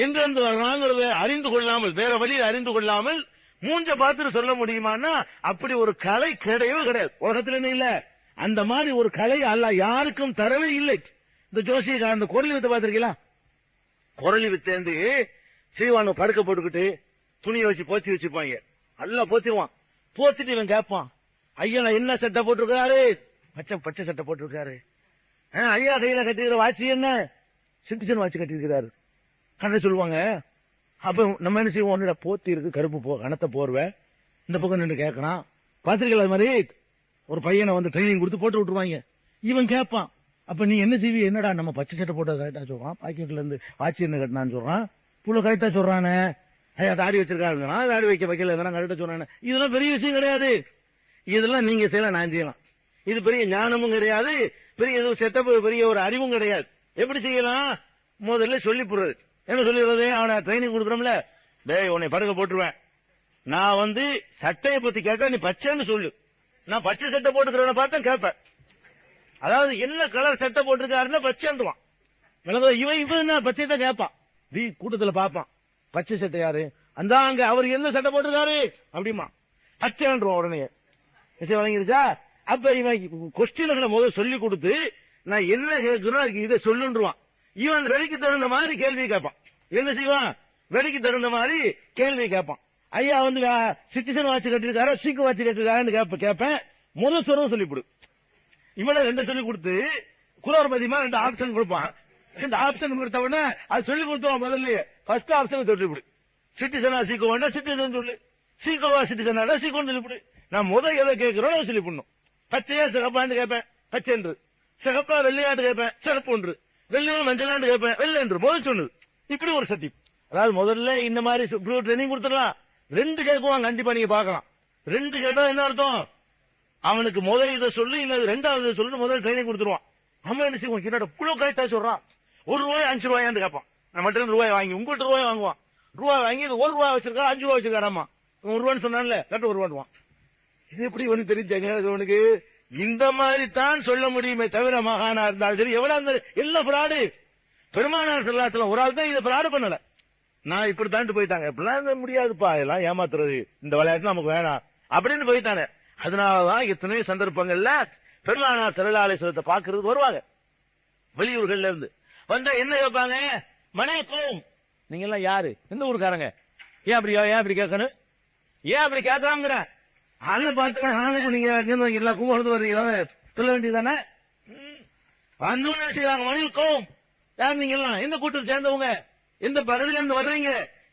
எங்கிருந்து வர்றாங்கிறத அறிந்து கொள்ளாமல், வேற வழியை அறிந்து கொள்ளாமல் மூஞ்ச பார்த்துட்டு சொல்ல முடியுமான்னா அப்படி ஒரு கலை கிடையவே கிடையாது உலகத்துல. இல்ல, அந்த மாதிரி ஒரு கலை அல்ல யாருக்கும் தரவே இல்லை. இந்த ஜோசியக்காரன் அந்த குரலி வித்தை பார்த்திருக்கீங்களா? குரலி வித்தேந்து சீவான படுக்க போட்டுக்கிட்டு துணியை வச்சு போத்தி வச்சுப்பாங்க, நல்லா போத்திடுவான். போத்திட்டு இவன் கேட்பான், ஐயா நான் என்ன சட்டை போட்டிருக்காரு, பச்சை சட்டை போட்டிருக்காரு. ஐயா கையில கட்டிக்கிற வாட்சி என்ன, சிட்டிசன் வாட்சி கட்டிருக்கிறாரு. கண்ணை சொல்லுவாங்க, அப்ப நம்ம என்ன செய்வோம், ஒன்னுட போத்தி இருக்கு, கருப்பு கனத்த போர்வை, இந்த பக்கம் நின்று கேட்கறான். பாத்திரிக்கை அது மாதிரி ஒரு பையனை வந்து ட்ரைனிங் கொடுத்து போட்டு விட்டுருவாங்க. இவன் கேட்பான், அப்ப நீ என்ன செய்வி, என்னடா நம்ம பச்சை சட்டை போட்டது கரெக்டா சொல்றான், பாக்கெட்ல இருந்து வாட்சி என்ன கட்டினான்னு சொல்றான், புள்ள கரெக்டா சொல்றானே, ஐயா தாடி வச்சிருக்காங்க, தாடி வைக்கல, இதெல்லாம் கரெக்டா சொல்றானே. இதெல்லாம் பெரிய விஷயம் கிடையாது. இதெல்லாம் நீங்க செய்யலாம், நான் செய்யலாம். இது பெரிய ஞானமும் கிடையாது, பெரிய எதுவும் செட்டப், பெரிய ஒரு அறிவும் கிடையாது. எப்படி செய்யலாம், முதல்ல சொல்லி போடுறது. என்ன சொல்லிடுறது, அவனை ட்ரைனிங் கொடுக்குறோம்ல, டேய் உன்னை படுக்க போட்டுருவேன், நான் வந்து சட்டையை பத்தி கேட்டா நீ பச்சைன்னு சொல்லு, நான் பச்சை சட்டை போட்டுக்கிறவனை பார்த்தா கேட்பேன். அதாவது என்ன கலர் சட்டை போட்டிருக்காருன்னா பச்சைன்றான். இவன் என்ன பச்சை தான் கேட்பான். நீ கூட்டத்துல பாப்பான், பச்சை சட்டை யாரு, அந்த அங்க அவர் என்ன சட்டை போட்டிருக்காரு அப்படிமா, பச்சைன்றான். உடனே வழங்கிருச்சா. அப்ப இவன் கொஸ்டின்களை முதல்ல சொல்லி கொடுத்து நான் என்ன கேட்கிறோம் அதுக்கு இதை சொல்லுன்றான். இவன் வெடிக்கு தகுந்த மாதிரி கேள்வி கேட்பான். என்ன செய்வான், வெடிக்கு தகுந்த மாதிரி கேள்வி கேட்பான். ஐயா வந்து சிட்டிசன் வாட்ச் கட்டிருக்காரா, சீக்கு வாட்ச் கட்டிருக்காருன்னு கேட்பேன். முதல் சொல்ல சொல்லிவிடு. இவனை ரெண்டு சொல்லி கொடுத்து குரோர் மதியமா 2 ஆப்ஷன் கொடுப்பான். இந்த ஆப்ஷன் கொடுத்த உடனே அது சொல்லி கொடுத்தோம். முதல்ல ஃபர்ஸ்ட் ஆப்ஷன் சொல்லிவிடு. சிட்டிசனா சீக்கு வேண்டாம், சிட்டிசன் சொல்லு, சீக்கோவா சிட்டிசனா சீக்கோன்னு சொல்லிவிடு. நான் முதல் எதை கேட்கிறோம் சொல்லி பண்ணும். பச்சையா சிகப்பான்னு கேட்பேன், பச்சைன்று. சிகப்பா வெள்ளையாட்டு கேட்பேன், சிகப்புன்று. வெள்ளையா மஞ்சளாண்டு கேட்பேன், வெள்ளைன்று. முதல் சொன்னது இப்படி ஒரு சத்தியம். அதாவது முதல்ல இந்த மாதிரி ட்ரைனிங் கொடுத்துடலாம். 2 கேட்குவான், கண்டிப்பா நீங்க பாக்கலாம். 2 கேட்டா என்ன அர்த்தம், அவனுக்கு முதல் இதை சொல்லி இன்னும் 2வது சொல்லி முதல் ட்ரைனிங் கொடுத்துருவான். நம்ம என்ன செய்வோம், என்னோட குழு கரெக்டா சொல்றான், ₹1 ₹5 கேட்பான். நம்ம மட்டும் ரூபாய் வாங்கி உங்கள்கிட்ட ரூபாய் வாங்குவான். ரூபாய் வாங்கி இது ₹1 வச்சிருக்கா, ₹5 வச்சிருக்காராமா. ₹1 சொன்னான்ல, கரெக்ட் ₹1. இது எப்படி ஒண்ணு தெரிஞ்சாங்க உனக்கு. இந்த மாதிரி தான் சொல்ல முடியுமே தவிர, மகானா இருந்தாலும் சரி எவ்வளவு இருந்தாலும் எல்லாம் பிராடு. பெருமானார் ஸல்லல்லாஹு ஒரு ஆள் தான் இதை பிராடு பண்ணல. நான் இப்படி தாண்டு போயிட்டாங்க, இப்படிலாம் முடியாதுப்பா, எல்லாம் ஏமாத்துறது, இந்த விளையாட்டு நமக்கு வேணாம் அப்படின்னு போயிட்டாங்க. அதனாலதான் எத்தனையோ சந்தர்ப்பங்கள்ல பெருமானார் ஸல்லல்லாஹு அலைஹி வஸல்லம் பாக்குறதுக்கு வருவாங்க. வெளியூர்கள்ல இருந்து வந்தா என்ன கேட்பாங்க, மனைக்கும் நீங்க எல்லாம் யாரு, எந்த ஊருக்காரங்க, ஏன் அப்படி கேட்கணும், ஏன் அப்படி கேட்கறாங்கிற அதை பார்த்து நீங்க எல்லாம் கும்பல் வரீங்க சொல்ல வேண்டியதானே. மனைக்கும் யார், நீங்க எல்லாம் எந்த கூட்டம் சேர்ந்தவங்க, எந்த பகுதியில இருந்து வர்றீங்க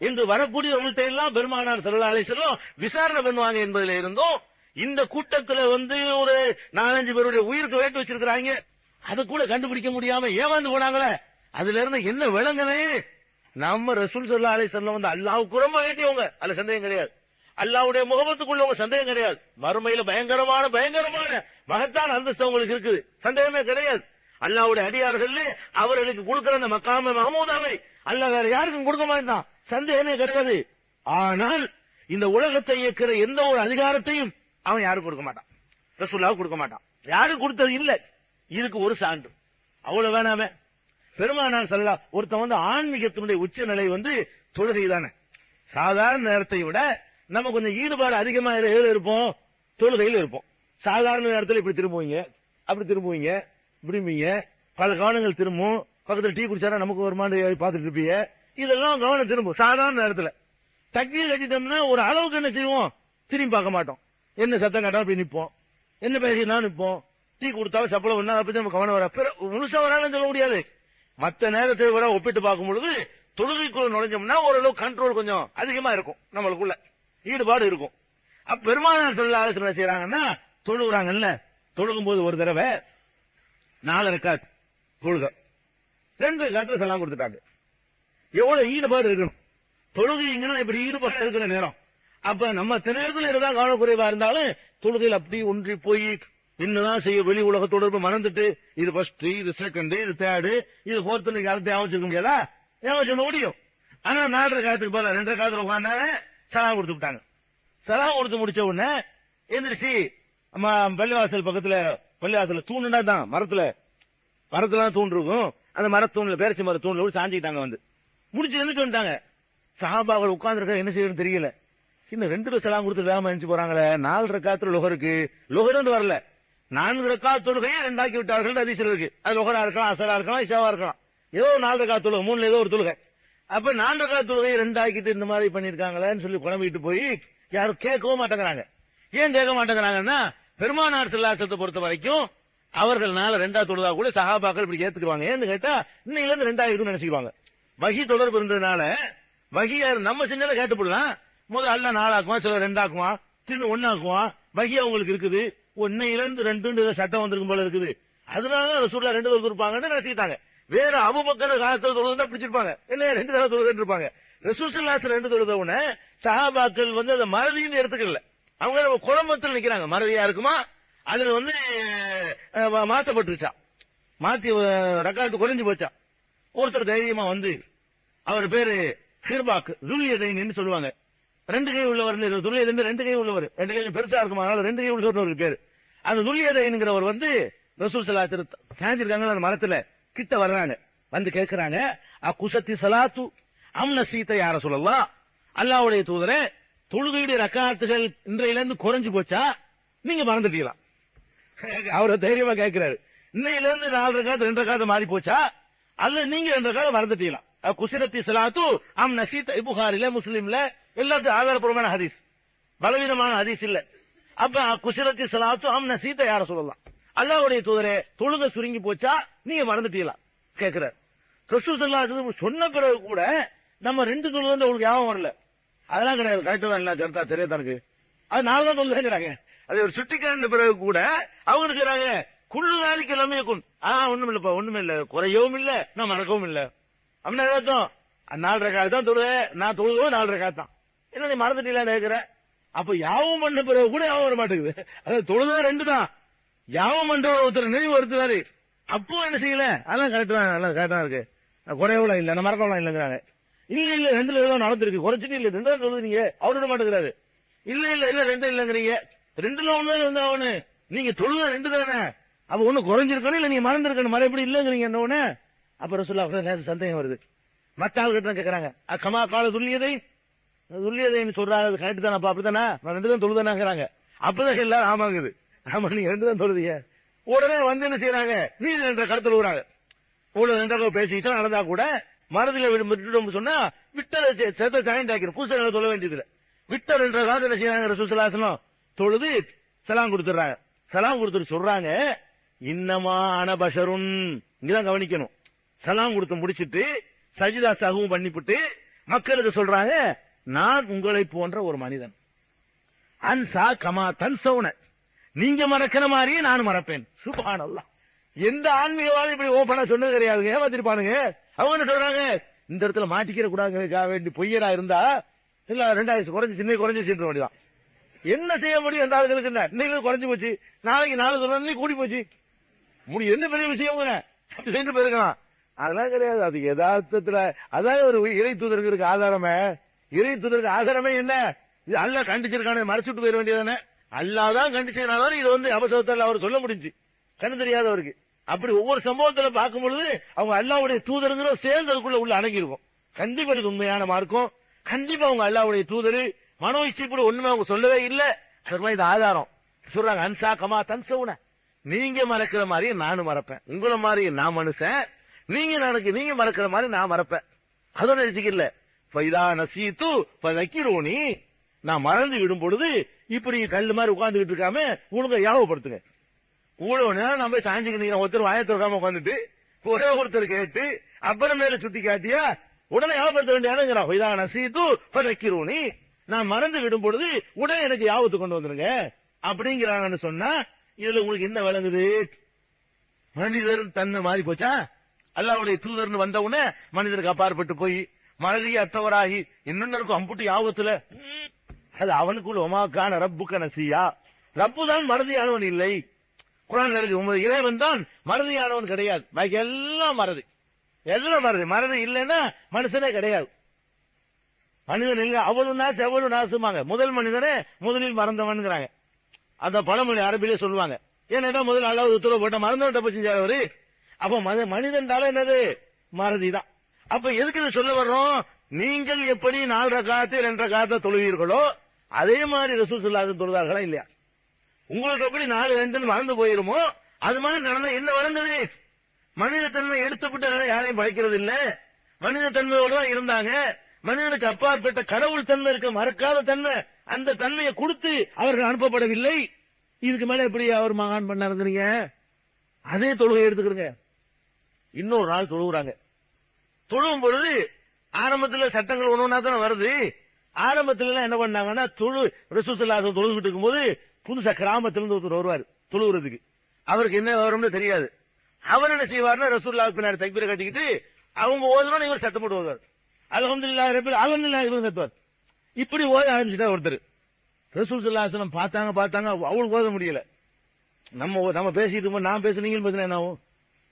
என்று வரக்கூடியவங்கள்ட்ட எல்லாம் பெருமானார் ஸல்லல்லாஹு அலைஹி வஸல்லம் விசாரணை பண்ணுவாங்க என்பதில் இருந்தும், இந்த கூட்டத்துல வந்து ஒரு 4-5 பேருடைய உயிருக்கு வேட்டு வச்சிருக்கிறாங்க, அதை கூட கண்டுபிடிக்க முடியாம ஏமாந்து போனாங்களே, அதுல இருந்து என்ன விளங்குனே, நம்ம ரசூல் ஸல்லல்லாஹு அலைஹி வஸல்லம் வந்து அல்லாஹ்வுக்கு ரொம்ப வேண்டியவங்க, அதுல சந்தேகம் கிடையாது. அல்லாஹ்வுடைய முகமத்துக்குள்ளவங்க சந்தேகம் கிடையாது. மறுமையில பயங்கரமான மகத்தான அந்தஸ்து உங்களுக்கு இருக்குது, சந்தேகமே கிடையாது. அல்லாஹ்வுடைய அடியார்கள் அவர்களுக்கு கொடுக்கிற அந்த மக்காம மஹமூதாவை அல்லாஹ் வேற யாருக்கும் கொடுக்க மாட்டான், சந்தேகமே கிடையாது. ஆனால் இந்த உலகத்தை இயக்கிற எந்த ஒரு அதிகாரத்தையும் அவன் யாரும் கொடுக்க மாட்டான், ரசூலுல்லாஹ் கொடுக்க மாட்டான், யாரும் கொடுத்தது இல்ல. இதுக்கு ஒரு சான்று அவ்வளவு வேணாமே. பெருமானார் ஸல்லல்லாஹு ஒருத்தன் வந்து ஆன்மீகத்தினுடைய உச்ச நிலை வந்து தொழுகை தானே. சாதாரண நேரத்தை விட நம்ம கொஞ்சம் ஈடுபாடு அதிகமா இருப்போம், தொழுகையில் இருப்போம். சாதாரண நேரத்தில் இப்படி திரும்புவீங்க, அப்படி திரும்புவீங்க, இப்படிங்க பல கவனங்கள் திரும்பும். பக்கத்துல டீ குடிச்சாரா நமக்கு ஒரு மாண்டு பார்த்துட்டு இருப்பீங்க, இதெல்லாம் கவனம் திரும்பும். சாதாரண நேரத்தில் தக்பீர் கட்டிட்டோம்னா ஒரு அளவுக்கு என்ன செய்வோம், திரும்பி பார்க்க மாட்டோம். என்ன சத்தம் கேட்டா அப்படி நிற்போம், என்ன பேசினா நிற்போம், டீ கொடுத்தாலும் சப்பளம் ஒன்னா அப்படி நம்ம கவனம் வர முழுசா வரான்னு சொல்ல முடியாது. மற்ற நேரத்தை விட ஒப்பிட்டு பார்க்கும் பொழுது தொழுகைக்குள்ள நுழைஞ்சோம்னா ஓரளவு கண்ட்ரோல் கொஞ்சம் அதிகமா இருக்கும், நம்மளுக்குள்ள ஈடுபாடு இருக்கும். அப்ப பெருமானார் ஸல்லல்லாஹு அலைஹி வஸல்லம் செய்யறாங்கன்னா, தொழுகிறாங்கல்ல, தொழுகும் போது ஒரு தடவை 4 ரக்காத் தொழுக, 2 ரக்காத்துல சலாம் கொடுத்துட்டாங்க. எவ்வளவு ஈடுபாடு இருக்கணும் தொழுகைங்கிறது, இப்படி ஈடுபாடு இருக்கிற நேரம். அப்ப நம்ம நேரத்தில் இருந்தால் கவனக்குறைவா இருந்தாலும் தொழுகையில் அப்படி ஒன்றி போய் என்னதான் செய்ய, வெளி உலக தொடர்பு மறந்துட்டு இது ஃபர்ஸ்ட், இது செகண்ட், இது தேர்டு, இது ஃபோர்த்து யாரும் ஞாபகம் முடியாதா, ஞாபகம் முடியும். ஆனா 4 ரக்காத்துக்கு போல 2 ரக்காத்துல உட்கார்ந்தாங்க, சலாம் கொடுத்து விட்டாங்க. சலாம் கொடுத்து முடிச்ச உடனே எந்திரிச்சு பள்ளிவாசல் பள்ளிவாசல தூணுண்டா தான், மரத்துல தூண் இருக்கும், அந்த மரத்தூண்ல பேரச்சி மர தூண்ல சாஞ்சிக்கிட்டாங்க. வந்து முடிச்சு எந்திரிச்சு வந்துட்டாங்க. சஹாபாக்கள் உட்கார்ந்துருக்க என்ன செய்யணும்னு தெரியல. இன்னும் 2 சலாம் கொடுத்து வேகமா எழுந்து போறாங்களே. 4 ரக்காத்துல லொஹருக்கு வரல, 4 ரக்காத் தொழுகையை 2 ஆக்கி விட்டார்கள் ஹதீஸ்ல இருக்கு. அது லொஹரா இருக்கலாம், அஸரா இருக்கலாம், இஷாவா இருக்கலாம், ஏதோ 4 ரக்காத் தொழுகை, 3ல ஏதோ ஒரு தொழுகை. அப்ப 4 ரக்காத் தொழுகையை 2 ஆக்கிட்டு இந்த மாதிரி பண்ணிருக்காங்களேன்னு சொல்லி குழம்பிட்டு போய் யாரும் கேட்கவும் மாட்டேங்கிறாங்க. ஏன் கேட்க மாட்டேங்கிறாங்கன்னா, பெருமானார் ஸல்லல்லாஹு அலைஹி வஸல்லம் பொறுத்த வரைக்கும் அவர்கள் 2 தொழுதா கூட சஹாபாக்கள் இப்படி ஏத்துக்குவாங்க. ஏன்னு கேட்டா இன்னையில இருந்து 2 நினைச்சுக்குவாங்க. வஹி தொடர்பு இருந்ததுனால வகியா நம்ம செஞ்சால கேட்டுப்படலாம். முதல்ல அல்ல 4 ஆக்குவான், சில 2 ஆக்குவான், திரும்ப 1 ஆக்குவான். வகியா உங்களுக்கு இருக்குது, 1 2 சட்டம் வந்திருக்கும் போல இருக்குது. அதனால ரசூலுல்லாஹ் 2 தொழுது இருப்பாங்கன்னு நினைச்சுக்கிட்டாங்க. வேற அபூபக்கர் காலத்துல தொழுதுதான் பிடிச்சிருப்பாங்க, என்ன 2 தடவை தொழுதுன்னு இருப்பாங்க. ரசூல் ஸல்லல்லாஹு அலைஹி 2 தொழுதவுன சஹாபாக்கள் அதை மறதின்னு எடுத்துக்கல. அவங்க குழம்பத்தில் நிக்கிறாங்க, மறதியா இருக்குமா, அதுல மாத்தப்பட்டுருச்சா, மாத்தி ரக்காத்து குறைஞ்சு போச்சா. ஒருத்தர் தைரியமா வந்து, அவர் பேரு ஹிர்பாக் துல்யதைன்னு சொல்லுவாங்க. 2 கை உள்ளவர், துல்யதை 2 கை உள்ளவர், 2 கை பெருசா இருக்குமா, 2 கை உள்ளவர் ஒரு பேரு. அந்த துல்யதைங்கிறவர் வந்து ரசூல் ஸல்லல்லாஹு அலைஹி வஸல்லம் காஞ்சிருக்காங்க அந்த மரத்துல கிட்ட வர்றாங்க, வந்து கேட்கிறாங்க, குசத்தி சலாத்து அம்ன சீத்தை யார சொல்லலாம், அல்லாஹ்வுடைய தூதரே தொழுகையுடைய ரக்காத்துகள் இன்றையிலிருந்து குறைஞ்சு போச்சா, நீங்க மறந்துட்டீங்களா? அவரை தைரியமா கேட்கிறாரு. இன்னையிலிருந்து 4 ரக்காத்து 2 ரக்காத்து மாறி போச்சா, அல்ல நீங்க 2 ரக்காத்து மறந்துட்டீங்களா? குசிரத்தி சலாத்து அம்ன சீத்தை, புகாரில முஸ்லிம்ல எல்லாத்துக்கும் ஆதாரப்பூர்வமான ஹதீஸ், பலவீனமான ஹதீஸ் இல்ல. அப்ப குசிரத்தி சலாத்து அம்ன சீத்தை யார சொல்லலாம், அல்லாஹ்வுடைய தூதரே தொழுகை சுருங்கி போச்சா, நீங்க மறந்துட்டீங்களா கேட்கிறார். ரசூல் ஸல்லல்லாஹு அலைஹி வஸல்லம் சொன்ன பிறகு கூட நம்ம 2 தொழுது உங்களுக்கு ஞாபகம் வரல. அதெல்லாம் கிடையாது, கரெக்டா தான், எல்லாம் கரெக்டா தெரியாதான் இருக்கு, அது 4 தான் தொழுதுங்கிறாங்க. அது ஒரு சுட்டிக்கான பிறகு கூட அவங்க இருக்கிறாங்க, குள்ளு நாளைக்கு எல்லாமே ஒண்ணும் இல்லப்பா, ஒண்ணுமே இல்ல, குறையவும் இல்ல, நான் மறக்கவும் இல்ல. அப்படின்னா அர்த்தம் 4 ரக்காத்து தான் தொழுவேன், நான் தொழுதுவோம் 4 ரக்காத்து தான், என்ன நீ மறந்துட்டீங்களா கேட்கிறேன். அப்ப யாவும் பண்ண பிறகு கூட யாவும் வர மாட்டேங்குது. அதாவது தொழுதா 2 தான், யாவும் பண்ற ஒருத்தர் நினைவு வருத்துறாரு, அப்போ என்ன செய்யல, அதான் கரெக்டா, நல்லா கரெக்டா இருக்கு, குறையவும் இல்ல, நான் மறக்கவும் இல்லைங்கிறாங்க. இல்ல இல்ல 2ல ஏதோ நடந்திருக்கு, குறைச்சிட்டு இல்ல 2 தான் சொல்லுவீங்க, அவரு விட மாட்டேங்கிறாரு. இல்ல இல்ல இல்ல 2 இல்லங்கிறீங்க, 2ல 1 இருந்தா அவனு, நீங்க தொழுத 2 தானே, அப்ப ஒண்ணு குறைஞ்சிருக்கணும், இல்ல நீங்க மறந்துருக்கணும், மறுபடி இல்லங்கிறீங்க என்ன ஒண்ணு. அப்ப ரசூலுல்லாஹ் சந்தேகம் வருது, மத்த ஆளுகிட்ட கேட்கறாங்க, கமா கால துல்லியதைன்னு சொல்றாங்க, கரெக்ட் தானே, அப்ப அப்படித்தானே, நான் 2 தான் தொழுதானாங்கிறாங்க. அப்பதான் எல்லாரும் ஆமாங்குது, ஆமா நீங்க 2 தான் தொழுதீங்க. உடனே வந்து என்ன செய்யறாங்க, நீ 2 கருத்துல விடுறாங்க. இவ்வளவு 2 பேசிக்கிட்டு நடந்தா கூட மரத்துல விட்டு சொன்னா விட்டரை சேர்த்த ஜாயிண்ட் ஆக்கிரும், கூசல சொல்ல வேண்டியது விட்டர் என்ற காலத்துல என்ன செய்யறாங்க, ரசூல் ஸல்லல்லாஹு அலைஹி வஸல்லம் தொழுது சலாம் கொடுத்துறாங்க. சலாம் கொடுத்துட்டு சொல்றாங்க, இன்னமா அனபஷருன், இங்கதான் கவனிக்கணும். சலாம் கொடுத்து முடிச்சிட்டு சஜிதா சஹூ பண்ணிவிட்டு மக்களுக்கு சொல்றாங்க, நான் உங்களை போன்ற ஒரு மனிதன், அன்சா கமா தன்சௌன, நீங்க மறக்கிற மாதிரியே நான் மறப்பேன். சுப்ஹானல்லாஹ், எந்த ஆன்மீகவாதி இப்படி ஓபனா சொன்னது கிடையாது, ஏமாத்திருப்பானுங்க. அவங்க என்ன சொல்றாங்க, இந்த இடத்துல மாட்டிக்கிற கூடாதுக்காக வேண்டி பொய்யரா இருந்தா இல்ல 2000 குறைஞ்சு சின்ன குறைஞ்சு சென்ற வேண்டியதான். என்ன செய்ய முடியும் அந்த ஆளுகளுக்கு, என்ன இன்னைக்கு குறைஞ்சு போச்சு, நாளைக்கு 4 சொல்றாங்க கூடி போச்சு, முடியும், என்ன பெரிய விஷயம் 2 பேருக்கலாம், அதெல்லாம் கிடையாது. அது யதார்த்தத்துல அதாவது ஒரு இறை தூதருக்கு இருக்கு ஆதாரமே, இறை தூதருக்கு ஆதாரமே என்ன, இது அல்லாஹ் கண்டிச்சிருக்கான, மறைச்சுட்டு போயிட வேண்டியதானே. அல்லாதான் கண்டிச்சதுனால இது அபசவத்தால் அவர் சொல்ல முடிஞ்சு, கண்ணு தெரியாதவருக்கு. அப்படி ஒவ்வொரு சம்பவத்துல பார்க்கும் பொழுது அவங்க அல்லாஹ்வுடைய தூதருங்கிற சேர்ந்து அதுக்குள்ள உள்ள அடங்கியிருக்கும். கண்டிப்பா இது உண்மையான மார்க்கம், கண்டிப்பா அவங்க அல்லாஹ்வுடைய தூதரு, மனோ இச்சை கூட ஒண்ணுமே அவங்க சொல்லவே இல்லை. இது ஆதாரம் சொல்றாங்க, அன்சா கமா தன்சௌன, நீங்க மறக்கிற மாதிரி நானும் மறப்பேன், உங்களை மாதிரி நான் மனுஷன், நீங்க மறக்கிற மாதிரி நான் மறப்பேன். அதோட நினைச்சுக்கல, பைதா நசீத்து பதக்கிரோனி, நான் மறந்து விடும் பொழுது இப்படி கல்லு மாதிரி உட்கார்ந்துகிட்டு இருக்காம உனக்கு யாவப்படுத்துங்க. இவ்வளவு நேரம் நம்ம தாஞ்சிக்கிறீங்க, ஒருத்தர் வாயத்தை வைக்காம உட்காந்துட்டு ஒரே ஒருத்தர் கேட்டு அப்புறம் மேல சுத்தி காட்டியா உடனே யாபப்படுத்த வேண்டியானுங்கிறான். பைதா நசீத்து பதக்கிரோனி, நான் மறந்து விடும் பொழுது உடனே எனக்கு யாபத்து கொண்டு வந்துருங்க அப்படிங்கிறாங்கன்னு சொன்னா, இதுல உங்களுக்கு என்ன விளங்குது, மனிதர் தன்னை மாறி போச்சா, அல்லாஹ்வுடைய தூதர்னு வந்த உடனே மனிதருக்கு அப்பாற்பட்டு போய் மனதிய அத்தவராகி இன்னொன்னு இருக்கும் அம்புட்டு யாபத்துல, அது அவனுக்குள்ள ஒமாக்கான ரப்புக்க நசியா, ரப்பு தான் மறதியானவன் இல்லை. குர்ஆன் இருக்கு, இறைவன் தான் மறதியானவன் கிடையாது, பாக்கி எல்லாம் மறதி, எல்லாம் மறதி. மறதி இல்லைன்னா மனுஷனே கிடையாது, மனிதன் இல்ல. அவ்வளவு நாசுமாங்க, முதல் மனிதனே முதலில் மறந்தவன்ங்கிறாங்க. அந்த பழமொழி அரபிலே சொல்லுவாங்க. ஏன்னா முதல் அல்லாஹ் உத்தரவு போட்ட மறந்தவன் தப்பு செஞ்சாரு. அப்ப மனிதன்டால என்னது, மறதி தான். அப்ப எதுக்கு சொல்ல வர்றோம், நீங்கள் எப்படி 4 ரக்காத்து 2 ரக்காத்து தொழுவீர்களோ அதே மாதிரி ரசூல் ஸல்லல்லாஹு அலைஹி வஸல்லம் தொழுதார்களா இல்லையா? உங்களுக்கு எப்படி 4 2 மறந்து போயிருமோ அது மாதிரி நடந்தா என்ன வளர்ந்தது, மனித தன்மை எடுத்துப்பட்ட யாரையும் பழைக்கிறது இல்ல, மனித தன்மையோடு தான் இருந்தாங்க. மனிதனுக்கு அப்பாற்பட்ட கடவுள் தன்மை இருக்க, மறக்காத தன்மை, அந்த தன்மையை கொடுத்து அவர்கள் அனுப்பப்படவில்லை. இதுக்கு மேல எப்படி அவர் மகான் பண்ணாருங்கிறீங்க? அதே தொழுகை எடுத்துக்கிறீங்க. இன்னொரு நாள் தொழுகிறாங்க, தொழுவும் பொழுது ஆரம்பத்துல சட்டங்கள் ஒண்ணு தானே வருது. ஆரம்பத்துல என்ன பண்ணாங்கன்னா ரசூல் தொழுகிட்டு இருக்கும்போது புதுசா கிராமத்திலிருந்து ஒருத்தர் வருவார் தொழுகிறதுக்கு. அவருக்கு என்ன வரும்னு தெரியாது. அவர் என்ன செய்வார்னா ரசூலுல்லாஹ்வுக்கு பின்னாடி தக்பீரை கட்டிக்கிட்டு அவங்க ஓதுனா இவர் சத்தம் போட்டு ஓதுவார். அல்ஹம்துலில்லாஹி ரப்பில் ஆலமீன் இவர் சத்துவார். இப்படி ஓத ஆரம்பிச்சுட்டா ஒருத்தர். ரசூல் ஸல்லல்லாஹு அலைஹி வஸல்லம் பார்த்தாங்க அவங்களுக்கு ஓத முடியல. நம்ம பேசிட்டு இருக்கும்போது நான் பேச நீங்களும் பேசினா என்ன ஆகும்?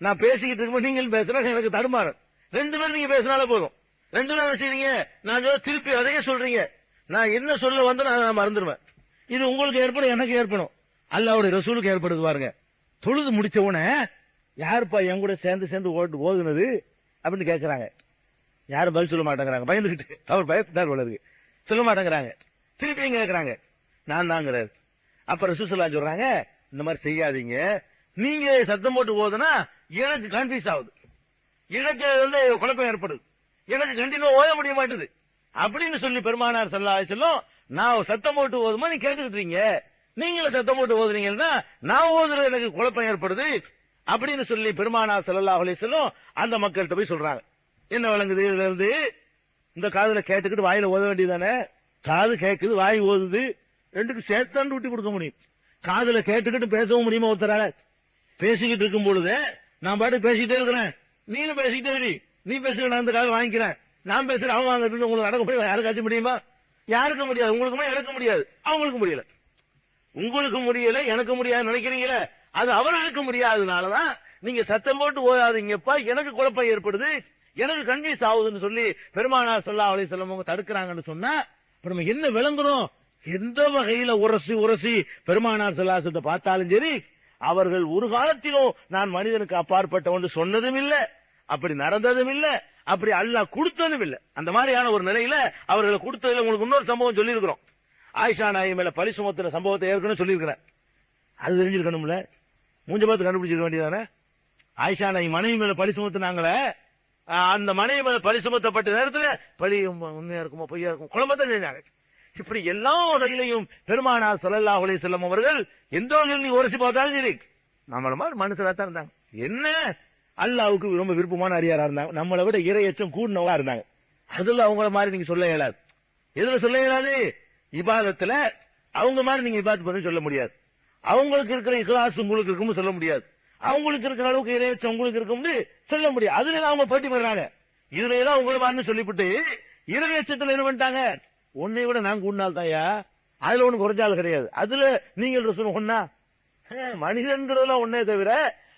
நான் பேசிக்கிட்டு இருக்கும்போது நீங்களும் பேசுறா எனக்கு தடுமாறும். 2 பேரும் நீங்க பேசினாலே போதும். 2 பேரும் என்ன செய்றீங்க? நான் திருப்பி அதையே சொல்றீங்க. நான் என்ன சொல்ல வந்து நான் மறந்துடுவேன். இது உங்களுக்கு ஏற்படும், எனக்கு ஏற்படும், அல்லாஹ்வுடைய ரசூலுக்கு ஏற்படுது பாருங்க. தொழுது முடிச்ச உடனே யாருப்பா என் கூட சேர்ந்து ஓதுனது அப்படின்னு கேட்கறாங்க. யாரும் பதில் சொல்ல மாட்டேங்கிறாங்க. பயந்துகிட்டு அவர் பயப்பட்டார் வளருக்கு சொல்ல மாட்டேங்கிறாங்க. திருப்பியும் கேட்கறாங்க. நான் தாங்கிறார். அப்ப ரசூல் ஸல்லல்லாஹு அலைஹி சொல்றாங்க, இந்த மாதிரி செய்யாதீங்க. நீங்க சத்தம் போட்டு ஓதுனா எனக்கு கன்ஃபியூஸ் ஆகுது, எனக்கு வந்து குழப்பம் ஏற்படுது, எனக்கு கண்டினியூ ஓத முடிய மாட்டேது அப்படின்னு சொல்லி பெருமானார் ஸல்லல்லாஹு அலைஹி வஸல்லம் நான் சத்தம் போட்டு ஓதுமா நீ கேட்டுக்கிட்டீங்க, நீங்களும் சத்தம் போட்டு ஓதுறீங்கன்னா நான் ஓதுறது எனக்கு குழப்பம் ஏற்படுது அப்படின்னு சொல்லி பெருமானார் ஸல்லல்லாஹு அலைஹி வஸல்லம் அந்த மக்கள்கிட்ட போய் சொல்றாங்க. என்ன விளங்குது இதுல இருந்து? இந்த காதுல கேட்டுக்கிட்டு வாயில ஓத வேண்டியதானே? காது கேட்குது, வாய் ஓதுது, ரெண்டுக்கும் சேர்த்தாண்டு விட்டு கொடுக்க முடியும். காதுல கேட்டுக்கிட்டு பேசவும் முடியுமா? ஒருத்தரால பேசிக்கிட்டு இருக்கும் பொழுது நான் பாட்டு பேசிக்கிட்டே இருக்கிறேன், நீனும் பேசிக்கிட்டே இரு, நீ பேசுற நான் அந்த காது வாங்கிக்கிறேன், நான் பேசுறேன் அவன் வாங்க, உங்களுக்கு நடக்க போய் யாருக்காச்சும் முடியுமா? யாருக்கும் முடியாது. உங்களுக்குமே எனக்கு முடியாது, அவங்களுக்கு முடியல. உங்களுக்கு முடியல, எனக்கு முடியாது நினைக்கிறீங்களே, அது அவர்களுக்கு முடியாததுனாலதான் நீங்க சத்தம் போட்டு ஓதாதீங்கப்பா, எனக்கு குழப்பம் ஏற்படுது, எனக்கு கன்ஃபியூஸ் ஆகுதுன்னு சொல்லி பெருமானார் ஸல்லல்லாஹு அலைஹி வஸல்லம் அவங்க தடுக்கிறாங்கன்னு சொன்னா நம்ம என்ன விளங்குறோம்? எந்த வகையில உரசி பெருமானார் ஸல்லல்லாஹு அலைஹி வஸல்லம் பார்த்தாலும் சரி, அவர்கள் ஒரு காலத்திலும் நான் மனிதனுக்கு அப்பாற்பட்டவன் சொன்னதும் இல்ல, அப்படி நடந்ததும் இல்ல, அப்படி அல்லாஹ் கொடுத்ததும் இல்ல. அந்த மாதிரியான ஒரு நிலையில அவர்களை கொடுத்ததுல உங்களுக்கு இன்னொரு சம்பவம் சொல்லி இருக்கிறோம். ஆயிஷா நாயகி மேல பழி சுமத்துற சம்பவத்தை ஏற்கனவே சொல்லியிருக்கிறேன். அது தெரிஞ்சிருக்கணும்ல, மூஞ்ச பார்த்து கண்டுபிடிச்சிருக்க வேண்டியதானே? ஆயிஷா நாயகி மனைவி மேல பழி சுமத்துனாங்களே, அந்த மனைவி மேல பழி சுமத்தப்பட்ட நேரத்துல பழி உண்மையா இருக்குமோ பொய்யா இருக்கும் குழம்பத்தான் செஞ்சாங்க. இப்படி எல்லா நிலையிலையும் பெருமானார் ஸல்லல்லாஹு அலைஹி வஸல்லம் அவர்கள் எந்த வகையில் நீ உரசி பார்த்தாலும் சரி நம்மள மாதிரி மனுஷரா தான் இருந்தாங்க. என்ன அல்லாஹ்வுக்கு ரொம்ப விருப்பமான அடியாரா இருந்தாங்க, நம்மளை விட இறையச்சம் கூடினவா இருந்தாங்க. அதுல அவங்கள மாதிரி நீங்க சொல்ல இயலாது. எதுல சொல்ல இயலாது? இபாதத்துல அவங்க மாதிரி நீங்க இபாதத் பண்ணி சொல்ல முடியாது. அவங்களுக்கு இருக்கிற இஹ்லாஸ் உங்களுக்கு இருக்கும்னு சொல்ல முடியாது. அவங்களுக்கு இருக்கிற அளவுக்கு இறையச்சம் உங்களுக்கு இருக்கும்னு சொல்ல முடியாது. அதுல அவங்க போட்டி பண்றாங்க. இதுல எல்லாம் உங்களை மாதிரி சொல்லிவிட்டு இறையச்சத்துல என்ன பண்ணிட்டாங்க? உன்னை விட நான் கூடினால் தாயா, அதுல ஒண்ணு குறைஞ்சாலும் கிடையாது. அதுல நீங்கள் ஒன்னா மனிதன்றதுல ஒன்னே தவிர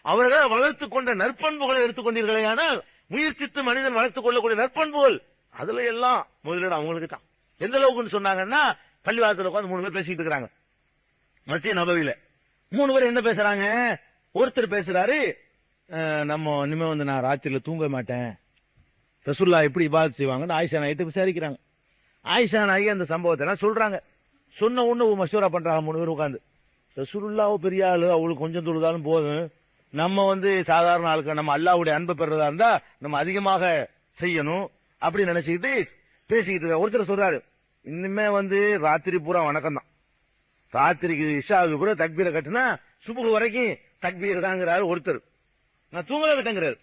அவர்கள் வளர்த்துக் கொண்ட நற்பண்புகளை எடுத்துக்கொண்டீர்களே, ஆனால் முயற்சித்து மனிதன் வளர்த்துக் கொள்ளக்கூடிய நற்பண்புகள் அதுல எல்லாம் முதலீடு அவங்களுக்கு தான். எந்த அளவுக்குன்னு சொன்னாங்கன்னா, பள்ளிவாசல உட்காந்து 3 பேர் பேசிட்டு இருக்காங்க. மஸ்ஜித் நபவியில 3 பேர் என்ன பேசுறாங்க? ஒருத்தர் பேசுறாரு, நம்ம இனிமே வந்து நான் ராத்திரில தூங்க மாட்டேன், ரசூலுல்லாஹ் எப்படி இபாதத் செய்வாங்கன்னு ஆயிஷா நாயிட்ட விசாரிக்கிறாங்க. ஆயிஷா நாயகி அந்த சம்பவத்தை எல்லாம் சொல்றாங்க. சொன்ன ஒண்ணு மசூரா பண்றாங்க 3 பேர் உட்காந்து. ரசூலுல்லாஹ் பெரிய ஆளு, அவளுக்கு கொஞ்சம் தொழுதாலும் போதும், நம்ம வந்து சாதாரண ஆளுக்கு நம்ம அல்லாஹ்வுடைய அன்பை பெறதா இருந்தா நம்ம அதிகமாக செய்யணும் அப்படின்னு நினைச்சுக்கிட்டு பேசிக்கிட்டு இருக்க. ஒருத்தர் சொல்றாரு, இனிமே வந்து ராத்திரி பூரா வணக்கம் தான், ராத்திரிக்கு இஷாவுக்கு பூரா தக்பீரை கட்டுனா சுபுகு வரைக்கும் தக்பீர் தாங்கிறாரு ஒருத்தர். நான் தூங்கவே விட்டேங்கிறாரு.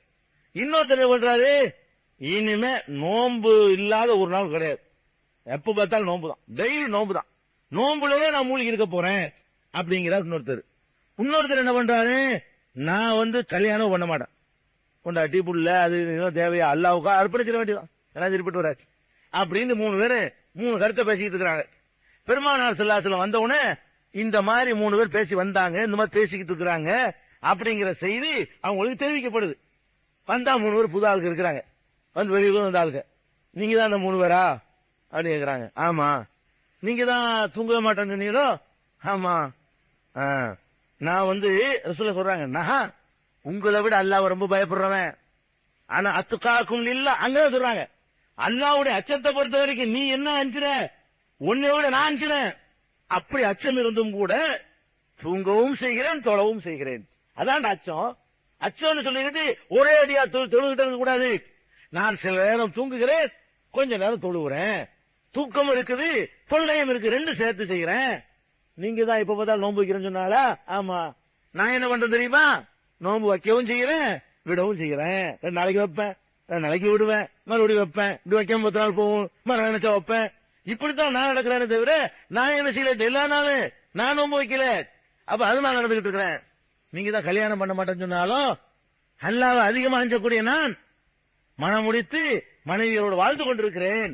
இன்னொருத்தர் பண்றாரு, இனிமே நோன்பு இல்லாத ஒரு நாள் கிடையாது, எப்ப பார்த்தாலும் நோன்பு தான், டெய்லி நோன்பு தான், நோன்புலவே நான் மூழ்கி இருக்க போறேன் அப்படிங்கிறார் இன்னொருத்தர். இன்னொருத்தர் என்ன பண்றாரு, நான் வந்து கல்யாணம் பண்ண மாட்டேன், கொண்டாட்டி புள்ள அது தேவையா அல்லாவுக்கா அர்ப்பணிச்சிட வேண்டியதான், எல்லாம் திருப்பிட்டு வராது அப்படின்னு 3 பேரு 3 கருத்தை பேசிக்கிட்டு இருக்கிறாங்க. பெருமானார் ஸல்லல்லாஹு அலைஹி வஸல்லம் வந்த உடனே இந்த மாதிரி 3 பேர் பேசி வந்தாங்க, இந்த மாதிரி பேசிக்கிட்டு இருக்கிறாங்க அப்படிங்கிற செய்தி அவங்களுக்கு தெரிவிக்கப்படுது. வந்தா 3 பேர் புது ஆளுக்கு இருக்கிறாங்க, வந்து வெளியூர் வந்த ஆளுங்க, நீங்க தான் அந்த 3 பேரா அப்படின்னு கேட்கிறாங்க. ஆமா. நீங்க தான் தூங்கவே மாட்டேன்னு சொன்னீங்களோ? ஆமா. நான் வந்து ரசூலுல்லாஹ் சொல்றாங்க, நான் உங்களை விட அல்லாஹ்வை ரொம்ப பயப்படுறவன், ஆனா அத்துகாக்கும் லில்லாஹ் அங்க சொல்றாங்க, அல்லாஹ்வுடைய அச்சத்தை பொறுத்த வரைக்கும் நீ என்ன அஞ்சுற, உன்னை விட நான் அஞ்சுறேன், அப்படி அச்சம் இருந்தும் கூட தூங்கவும் செய்கிறேன் தொழவும் செய்கிறேன். அதான் அச்சம். அச்சம்னு சொல்லிக்கிட்டு ஒரே அடியா தொழுகிட்டு கூடாது. நான் சில நேரம் தூங்குகிறேன், கொஞ்ச நேரம் தொழுகிறேன், தூக்கம் இருக்குது தொல்லையும் இருக்கு, 2 சேர்த்து செய்கிறேன். நீங்க தான் இப்ப பார்த்தா நோன்பு வைக்கிறேன்னு சொன்னாலா? ஆமா. நான் என்ன பண்றேன் தெரியுமா? நோன்பு வைக்கவும் செய்கிறேன், விடவும் செய்கிறேன், 2 நாளைக்கு வைப்பேன், நாளைக்கு விடுவேன், மறுபடியும் வைப்பேன், இப்படி வைக்காம 10 நாள் போகும், மறு நினைச்சா வைப்பேன். இப்படித்தான் நான் நடக்கிறேன்னு தவிர நான் என்ன செய்யல, எல்லா நாளும் நான் நோம்பு வைக்கல. அப்ப அது நான் நடந்துகிட்டு இருக்கிறேன். நீங்க தான் கல்யாணம் பண்ண மாட்டேன்னு சொன்னாலும் அல்லாஹ்வை அதிகமா அஞ்சக்கூடிய நான் மனம் முடித்து மனைவியோடு வாழ்ந்து கொண்டிருக்கிறேன்.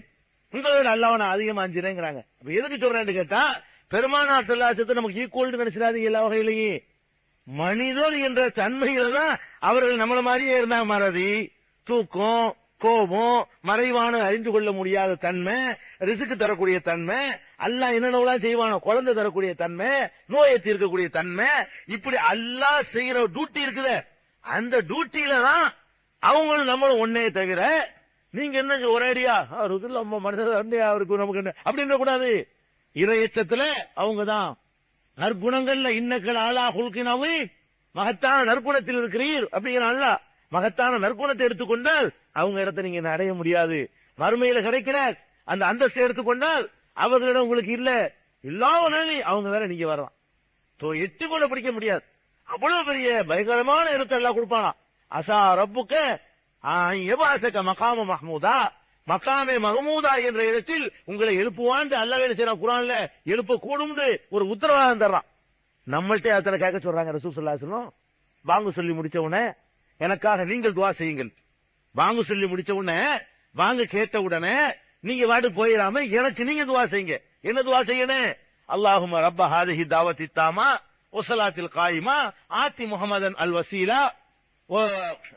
உங்களோட அல்லாஹ்வை நான் அதிகமா அஞ்சுறேங்கிறாங்க. அப்ப எதுக்கு சொல்றேன்னு கேட்டா, பெருமானார் ஸல்லல்லாஹு அலைஹி வஸல்லம் நமக்கு ஈக்குவல் நினைச்சிடாதீங்க எல்லா வகையிலேயே. மனிதர் என்ற தன்மையில தான் அவர்கள் நம்மள மாதிரியே இருந்தாங்க. மறதி, தூக்கம், கோபம், மறைவான அறிந்து கொள்ள முடியாத தன்மை, ரிசுக்கு தரக்கூடிய தன்மை, அல்லாஹ் என்னென்னலாம் செய்வானோ குழந்தை தரக்கூடிய தன்மை, நோயை தீர்க்கக்கூடிய தன்மை, இப்படி அல்லாஹ் செய்யற டியூட்டி இருக்குது. அந்த டியூட்டியில தான் அவங்களும் நம்மளும் ஒன்னே தவிர நீங்க என்ன ஒரேடியா அவருக்கு நம்ம மனிதர் அவருக்கு நமக்கு என்ன அப்படின்ற கூடாது. இறையற்றத்துல அவங்கதான் நற்குணங்கள்ல இன்னக்கள் ஆளா குல்கினாவே மகத்தான நற்குணத்தில் இருக்கிறீர் அப்படிங்கிற அல்லாஹ் மகத்தான நற்குணத்தை எடுத்துக்கொண்டால் அவங்க இடத்தை நீங்க அடைய முடியாது. மறுமையில கிடைக்கிறார் அந்த அந்தஸ்தை எடுத்துக்கொண்டால் அவர்களிடம் உங்களுக்கு இல்ல, எல்லா நிலையும் அவங்க வேற நீங்க வரலாம். எட்டு கூட பிடிக்க முடியாது. அவ்வளவு பெரிய பயங்கரமான இடத்தை எல்லாம் கொடுப்பானா. அசா ரப்புக்க மகாம மஹ்மூதா, மக்காமே மஹமூதா என்ற இடத்தில் உங்களை எழுப்புவான் அல்லாஹ் செய்யறான். குர்ஆன்ல எழுப்ப கூடும் ஒரு உத்தரவாதம் தர்றான். நம்மள்ட்ட அத்தனை கேட்க சொல்றாங்க. ரசூல் ஸல்லல்லாஹு அலைஹி வஸல்லம் வாங்க சொல்லி முடிச்ச உடனே எனக்காக நீங்கள் துஆ செய்யுங்கள். வாங்க சொல்லி முடிச்ச உடனே, வாங்க கேட்ட உடனே நீங்க வாட்டு போயிடாம எனக்கு நீங்க துஆ செய்யுங்க. என்ன துஆ செய்யணும்? அல்லாஹும்ம ரப்ப ஹாதிஹி தாவத்தி தாமா வஸலாத்தில் காயிமா ஆத்தி முஹம்மதன் அல் வசீலா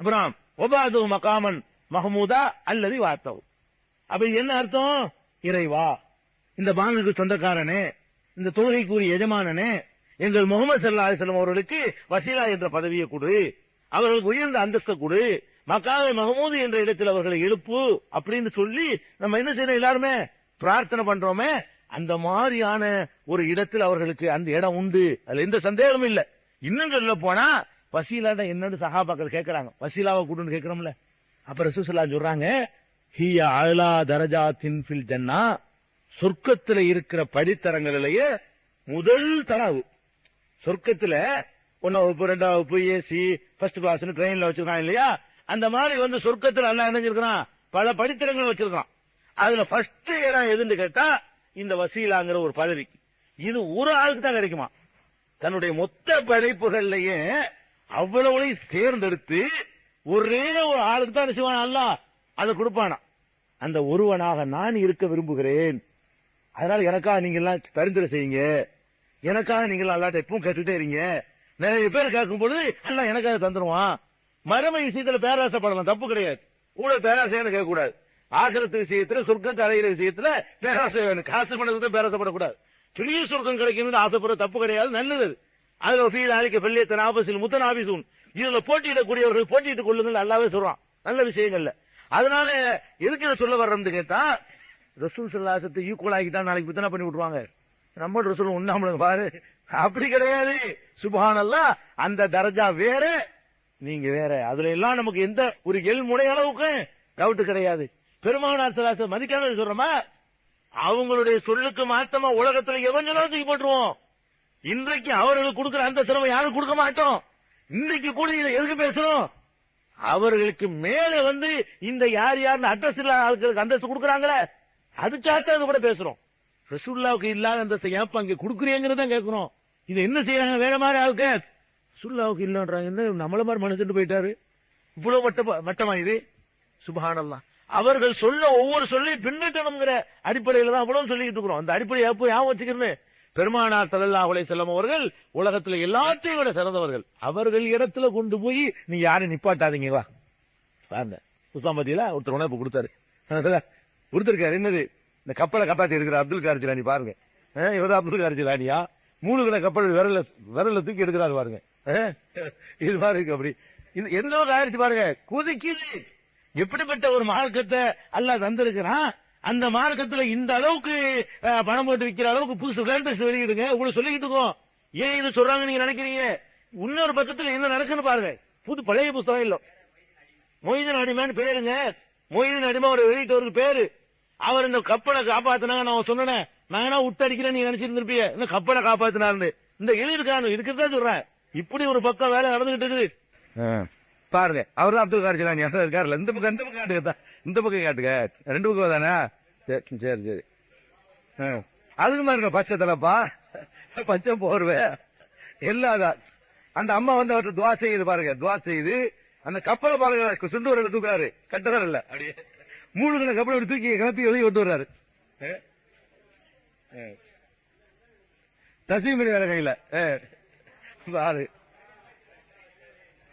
இப்ராஹிம் வபாது மகாமன் மஹமூதா அல்லதி வாத்தவ். அப்ப என்ன அர்த்தம்? இறைவா, இந்த பாங்குக்கு சொந்தக்காரனே, இந்த தொழுகைக்குரிய எஜமானனே, எங்கள் முகமது ஸல்லல்லாஹு அலைஹி வஸல்லம் அவர்களுக்கு வசீலா என்ற பதவியை கொடு, அவர்களுக்கு உயர்ந்த அந்தஸ்தை கொடு, மக்காவே மஹமூது என்ற இடத்தில் அவர்களை எழுப்பு அப்படின்னு சொல்லி நம்ம என்ன செய்யணும்? எல்லாருமே பிரார்த்தனை பண்றோமே, அந்த மாதிரியான ஒரு இடத்தில் அவர்களுக்கு அந்த இடம் உண்டு. அதுல எந்த சந்தேகமும் இல்ல. இன்னும் சொல்ல போனா வசீலாட என்னன்னு சஹாபாக்கள் கேட்கறாங்க. வசீலாவை கூடுன்னு கேட்கிறோம்ல. அப்ப ரசூல் ஸல்லல்லாஹு அலைஹி வஸல்லம் சொல்றாங்க, ஹிய அலா தரஜாத்தின் ஃபில் ஜன்னா, சொர்க்கத்துல இருக்கிற படித்தரங்களிலேயே முதல் தரவு. சொர்க்கத்துல 1 வகுப்பு 2 வகுப்பு ஏசி ஃபர்ஸ்ட் கிளாஸ் ட்ரெயின்ல வச்சிருக்கான் இல்லையா, அந்த மாதிரி சொர்க்கத்துல எல்லாம் இணைஞ்சிருக்கான், பல படித்தரங்கள் வச்சிருக்கான். அதுல ஃபர்ஸ்ட் இடம் எதுன்னு கேட்டா இந்த வசீலாங்கிற ஒரு பதவி. இது ஒரு ஆளுக்கு தான் கிடைக்குமா. தன்னுடைய மொத்த படைப்புகள்லயே அவ்வளவு தேர்ந்தெடுத்து ஒரே ஒரு ஆளுக்கு தான் செய்வான் அல்லாஹ், அதை கொடுப்பானா. அந்த ஒருவனாக நான் இருக்க விரும்புகிறேன். அதனால எனக்காக நீங்க எல்லாம் பரிந்துரை செய்யுங்க, எனக்காக நீங்க அல்லாட்ட எப்பவும் கேட்டுட்டே இருங்க. நிறைய பேர் கேட்கும் பொழுது எல்லாம் எனக்காக தந்துருவான். மறுமை விஷயத்துல பேராசைப்படலாம், தப்பு கிடையாது. கூட பேராசைன்னு கேட்க கூடாது. ஆகிரத்து விஷயத்துல, சொர்க்கத்தை அடைகிற விஷயத்துல பேராசை வேணும். காசு பண்ணதுக்கு பேராசைப்படக்கூடாது. பெரிய சொர்க்கம் கிடைக்கணும்னு ஆசைப்படுற தப்பு கிடையாது, நல்லது. அதுல தீர அழிக்க பெல்லியத்தன் ஆபீஸில் முத்தன் ஆபீஸும் இதுல போட்டியிடக்கூடியவர்கள் போட்டியிட்டுக் கொள்ளுங்கள் அல்லாவே சொல்றான், நல்ல விஷயங்கள்ல. அதனால எதுக்கு சொல்ல வர்றோம்னு கேட்டா, ரசூல் ஸல்லல்லாஹு அலைஹி வஸல்லம் ஈக்குவல் ஆகிட்டா நாளைக்கு பித்தனா பண்ணி விட்டுருவாங்க. நம்ம ரசூல் உண்ணாமல பாரு, அப்படி கிடையாது. சுப்ஹானல்லாஹ், அந்த தரஜா வேற, நீங்க வேற. அதுல எல்லாம் நமக்கு எந்த ஒரு முனை அளவுக்கு டவுட் கிடையாது. பெருமானார் ஸல்லல்லாஹு அலைஹி வஸல்லம் மதிக்காம சொல்றோமா? அவங்களுடைய சொல்லுக்கு மாத்தமா உலகத்துல எவஞ்சலும் தூக்கி போட்டுருவோம். இன்றைக்கு அவர்களுக்கு கொடுக்கிற அந்த திறமை யாரும் கொடுக்க மாட்டோம். இன்னைக்கு கூட இதை எதுக்கு பேசுறோம்? அவர்களுக்கு மேல இந்த யார் யாருன்னு அட்ரஸ் இல்லாத ஆட்களுக்கு அந்தஸ்து கொடுக்குறாங்களே, அது சாத்தா கூட பேசுறோம். ரசூலுல்லாவுக்கு இல்லாத அந்தஸ்தை ஏப்ப அங்க கொடுக்குறீங்கிறத கேட்கிறோம். இது என்ன செய்யறாங்க? வேற மாதிரி ஆளுக்கு ரசூலுல்லாவுக்கு இல்லன்றாங்க. என்ன நம்மள மாதிரி மனுஷன் போயிட்டாரு, இவ்வளவு மட்டமா இது? சுப்ஹானல்லாஹ். அவர்கள் சொல்ல ஒவ்வொரு சொல்லி பின்னட்டணுங்கிற அடிப்படையில தான் அவ்வளவு சொல்லிட்டு இருக்கிறோம். அந்த அடிப்படையை எப்போ ஞாபகம் வச்சுக்கிறேன். பெருமானார் ஸல்லல்லாஹு அலைஹி வஸல்லம் அவர்கள் உலகத்துல எல்லாத்தையும் விட சிறந்தவர்கள். அவர்கள் இடத்துல கொண்டு போய் நீங்க யாரும் நிப்பாட்டாதீங்களா. பாருங்க, உஸ்தாமதியில ஒருத்தர் உணவு கொடுத்தாரு, கொடுத்திருக்காரு. என்னது? இந்த கப்பலை காப்பாத்தி இருக்கிற அப்துல் கார் ஜிலானி பாருங்க. இவதான் அப்துல் கார் ஜிலானியா? 3 கிலோ கப்பல் விரல தூக்கி எடுக்கிறாரு பாருங்க. இது பாருங்க, அப்படி எந்த ஒரு ஆயிரத்தி பாருங்க குதிக்குது. எப்படிப்பட்ட ஒரு மார்க்கத்தை அல்லாஹ் தந்திருக்கிறான். அந்த மார்க்கத்துல இந்த அளவுக்கு பணம் போட்டு விற்கிற அளவுக்கு புதுசு லேட்டஸ்ட் வெளியிடுங்க. உங்களுக்கு சொல்லிக்கிட்டு இருக்கோம். ஏன் இது சொல்றாங்க நீங்க நினைக்கிறீங்க? இன்னொரு பக்கத்துல என்ன நடக்குன்னு பாருங்க. பழைய புஸ்தகம் இல்ல, மொய்தீன் அடிமான்னு பேருங்க. மொய்தீன் அடிமா ஒரு வெளியிட்டவருக்கு பேரு. அவர் இந்த கப்பலை காப்பாத்தினாங்க. நான் சொன்னேன், நான் விட்டு அடிக்கிறேன் நீங்க நினைச்சிருந்திருப்பீங்க. இந்த கப்பலை காப்பாத்தினாரு இந்த எழுதிருக்கானு இருக்கிறதா சொல்றேன். இப்படி ஒரு பக்கம் வேலை நடந்துகிட்டு இருக்குது. பாருங்க அவர் தான் அப்துல் கார் ஜிலானி இருக்காருல்ல, இந்த பக்கம் காட்டுங்க, இந்த பக்கம் காட்டுங்க, 2 பக்கம் தானே. சரி சரி சரி. அதுக்கு மாதிரி பச்சை தலைப்பா, பச்சை போர்வை எல்லாதான். அந்த அம்மா வந்து அவர்கிட்ட துவா செய்யுது பாருங்க, துவா செய்து அந்த கப்பலை பாருங்க, சுண்டு வரல தூக்குறாரு, கட்டுறாரு இல்ல, அப்படியே 3 கிலோ கப்பலை தூக்கி கிளப்பி எழுதி விட்டு வர்றாரு. தசீமணி வேலை கையில பாரு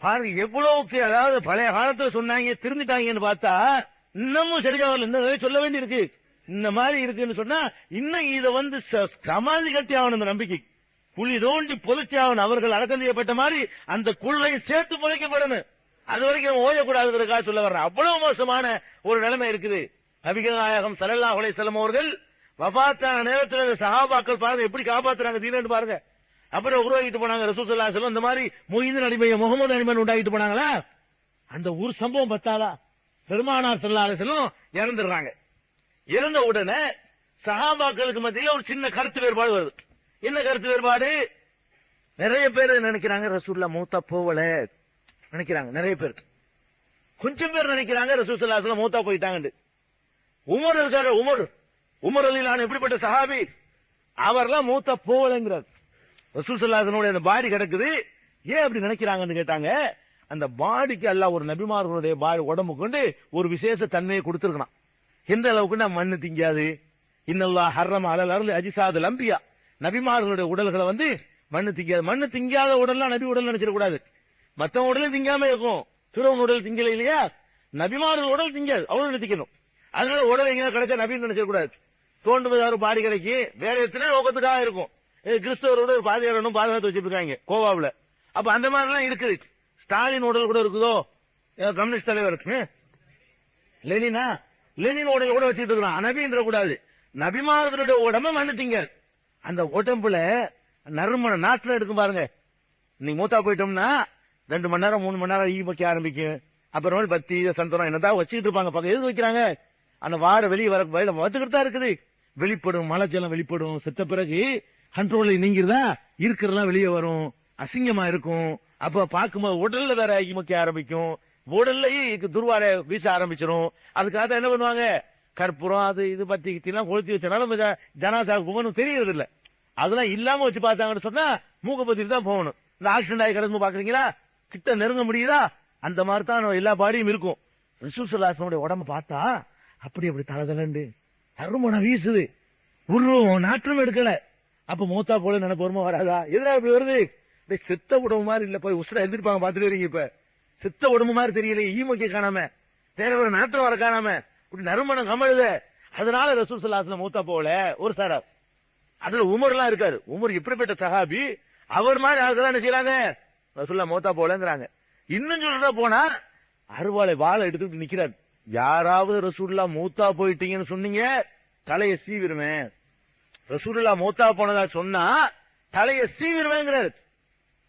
பாருங்க எவ்வளவுக்கு. அதாவது பழைய காலத்துல சொன்னாங்க திரும்பிட்டாங்கன்னு பார்த்தா இன்னமும் சரியா வரல. இந்த சொல்ல வேண்டி இருக்கு, இந்த மாதிரி இருக்குன்னு சொன்னா இன்னும் இத வந்து சமாதி கட்டி ஆகணும். இந்த நம்பிக்கை புலி தோண்டி புதைச்சி ஆகணும். அவர்கள் அடக்கம் செய்யப்பட்ட மாதிரி அந்த குள்ளையை சேர்த்து புதைக்கப்படணும். அது வரைக்கும் ஓயக்கூடாதுக்காக சொல்ல வர்றேன். அவ்வளவு மோசமான ஒரு நிலைமை இருக்குது. நபிகள் நாயகம் ஸல்லல்லாஹு அலைஹி வஸல்லம் அவர்கள் வஃபாத்தான நேரத்தில் சஹாபாக்கள் பாருங்க எப்படி காப்பாத்துறாங்க தீனன்னு பாருங்க. அப்புறம் உருவாக்கிட்டு போனாங்க ரசூல் ஸல்லல்லாஹு அலைஹி வஸல்லம். இந்த மாதிரி மொய்தீன் அடிமையை முகமது அடிமையை உண்டாக்கிட்டு போனாங்களா? அந்த ஒரு சம்பவம் பத்தாதா? பெருமானார் ஸல்லல்லாஹு அலைஹி வஸல்லம் இறந்துடுறாங்க. இறந்த உடனே சஹாபாக்களுக்கு மத்தியில் ஒரு சின்ன கருத்து வேறுபாடு வருது. என்ன கருத்து வேறுபாடு? நிறைய பேர் நினைக்கிறாங்க ரசூலுல்லாஹ் மூத்தா போவல நினைக்கிறாங்க. நிறைய பேர், கொஞ்சம் பேர் நினைக்கிறாங்க ரசூல் ஸல்லல்லாஹு அலைஹி வஸல்லம் மூத்தா போயிட்டாங்க. உமர் இருக்காரு, உமர் ரலியல்லாஹு எப்படிப்பட்ட சஹாபி, அவர்லாம் மூத்தா போவலங்கிறார். ரசூல் ஸல்லல்லாஹு அலைஹி வஸல்லம் அந்த பாடி கிடக்குது, ஏன் அப்படி நினைக்கிறாங்கன்னு கேட்டாங்க. அந்த பாடிக்கு அல்லாஹ் ஒரு நபிமார்களுடைய பாடி உடம்புக்கு கொண்டு ஒரு விசேஷ தன்மையை கொடுத்திருக்கான். எந்த அளவுக்கு நான் மண்ணு திங்காது, இன்னல்லாஹ் ஹர்ரம அலல் அர்லி அஜ்சாதுல் அன்பியா, நபிமார்களுடைய உடல்களை வந்து மண்ணு திங்காது. மண்ணு திங்காத உடல்லாம் நபி உடல் நினைச்சிட கூடாது. மத்த உடலும் திங்காம இருக்கும். பிறவன் உடல் திங்கல இல்லையா, நபிமார்கள் உடல் திங்காது, அவ்வளவு நினைக்கணும். அதனால உடல் எங்கேயாவது கிடைச்சா நபின்னு நினைச்சிட கூடாது. தோண்டுவதாரு பாடி கிடைக்கி வேற எத்தனை நோக்கத்துக்காக இருக்கும். கிறிஸ்தவரோட பாதுகாக்கணும், பாதுகாத்து வச்சிருக்காங்க கோவாவில். அப்ப அந்த மாதிரிலாம் இருக்குது. ஸ்டாலின் உடல் கூட இருக்குதோ, கம்யூனிஸ்ட் தலைவர் லெனினா, லெனின் உடல் கூட வச்சுட்டு இருக்கிறான். நபின்ற கூடாது. நபிமார்களுடைய உடம்பு மன்னித்தீங்க. அந்த உடம்புல நறுமணம் நாட்டில் எடுக்கும் பாருங்க. நீ மூத்தா போயிட்டோம்னா 2 மணி நேரம் 3 மணி நேரம் ஈ வைக்க ஆரம்பிக்கும். அப்புறம் பத்தி சந்தனம் என்னதான் வச்சுட்டு இருப்பாங்க. பக்கம் எது வைக்கிறாங்க? அந்த வார வெளியே வர வச்சுக்கிட்டு தான் இருக்குது. வெளிப்படும், மழை ஜலம் வெளிப்படும். செத்த பிறகு கண்ட்ரோல் நீங்கிறதா, இருக்கிறதெல்லாம் வெளியே வரும், அசிங்கமா இருக்கும். அப்ப பார்க்கும்போது உடல்ல வேற ஈமக்க ஆரம்பிக்கும், உடல்லையே துர்வார வீச ஆரம்பிச்சிடும். அதுக்காக என்ன பண்ணுவாங்க, கற்பூரம் அது இது பத்தி கிட்டிலாம் கொளுத்தி வச்சனாலும் ஜனாசா குமனும் தெரியறது இல்ல. அதெல்லாம் இல்லாம வச்சு பார்த்தாங்கன்னு சொன்னா மூக்க பத்திட்டு தான் போகணும். இந்த ஆக்சிடென்ட் ஆகி கிடந்து பாக்குறீங்களா, கிட்ட நெருங்க முடியுதா? அந்த மாதிரி தான் எல்லா பாடியும் இருக்கும். ரசூல் ஸல்லல்லாஹு அலைஹி வஸல்லம் உடம்பு பார்த்தா அப்படி தலதலண்டு நறுமணம் வீசுது, உருவம் நாற்றம் எடுக்கல. அப்ப மூத்தா போல நினைப்பு வருமா வராதா? எதிராக இப்படி வருது. செத்த உடம்பு மாதிரி இல்ல, போய் உசுர எழுதிருப்பாங்க பாத்துட்டு வரீங்க. இப்ப செத்த உடம்பு மாதிரி தெரியல, ஈமொக்கி காணாம, தேவையான நாற்றம் வர காணாம, இப்படி நறுமணம் கமழுத. அதனால ரசூல் ஸல்லல்லாஹு அலைஹி வஸல்லம் மூத்தா போல ஒரு சாரா. அதுல உமர்லாம் இருக்காரு. உமர் இப்படிப்பட்ட சஹாபி, அவர் மாதிரி ஆளுக்கு என்ன செய்யறாங்க, ரசூலுல்லாஹ் மூத்தா போலங்கிறாங்க. இன்னும் சொல்றதா போனா அருவாளை வாழை எடுத்துட்டு நிக்கிறார். யாராவது ரசூலுல்லாஹ் மூத்தா போயிட்டீங்கன்னு சொன்னீங்க தலையை சீவிருவேன். ரசூலுல்லாஹ் மூத்தா போனதா சொன்னா தலையை சீவிருவேங்கிறாரு.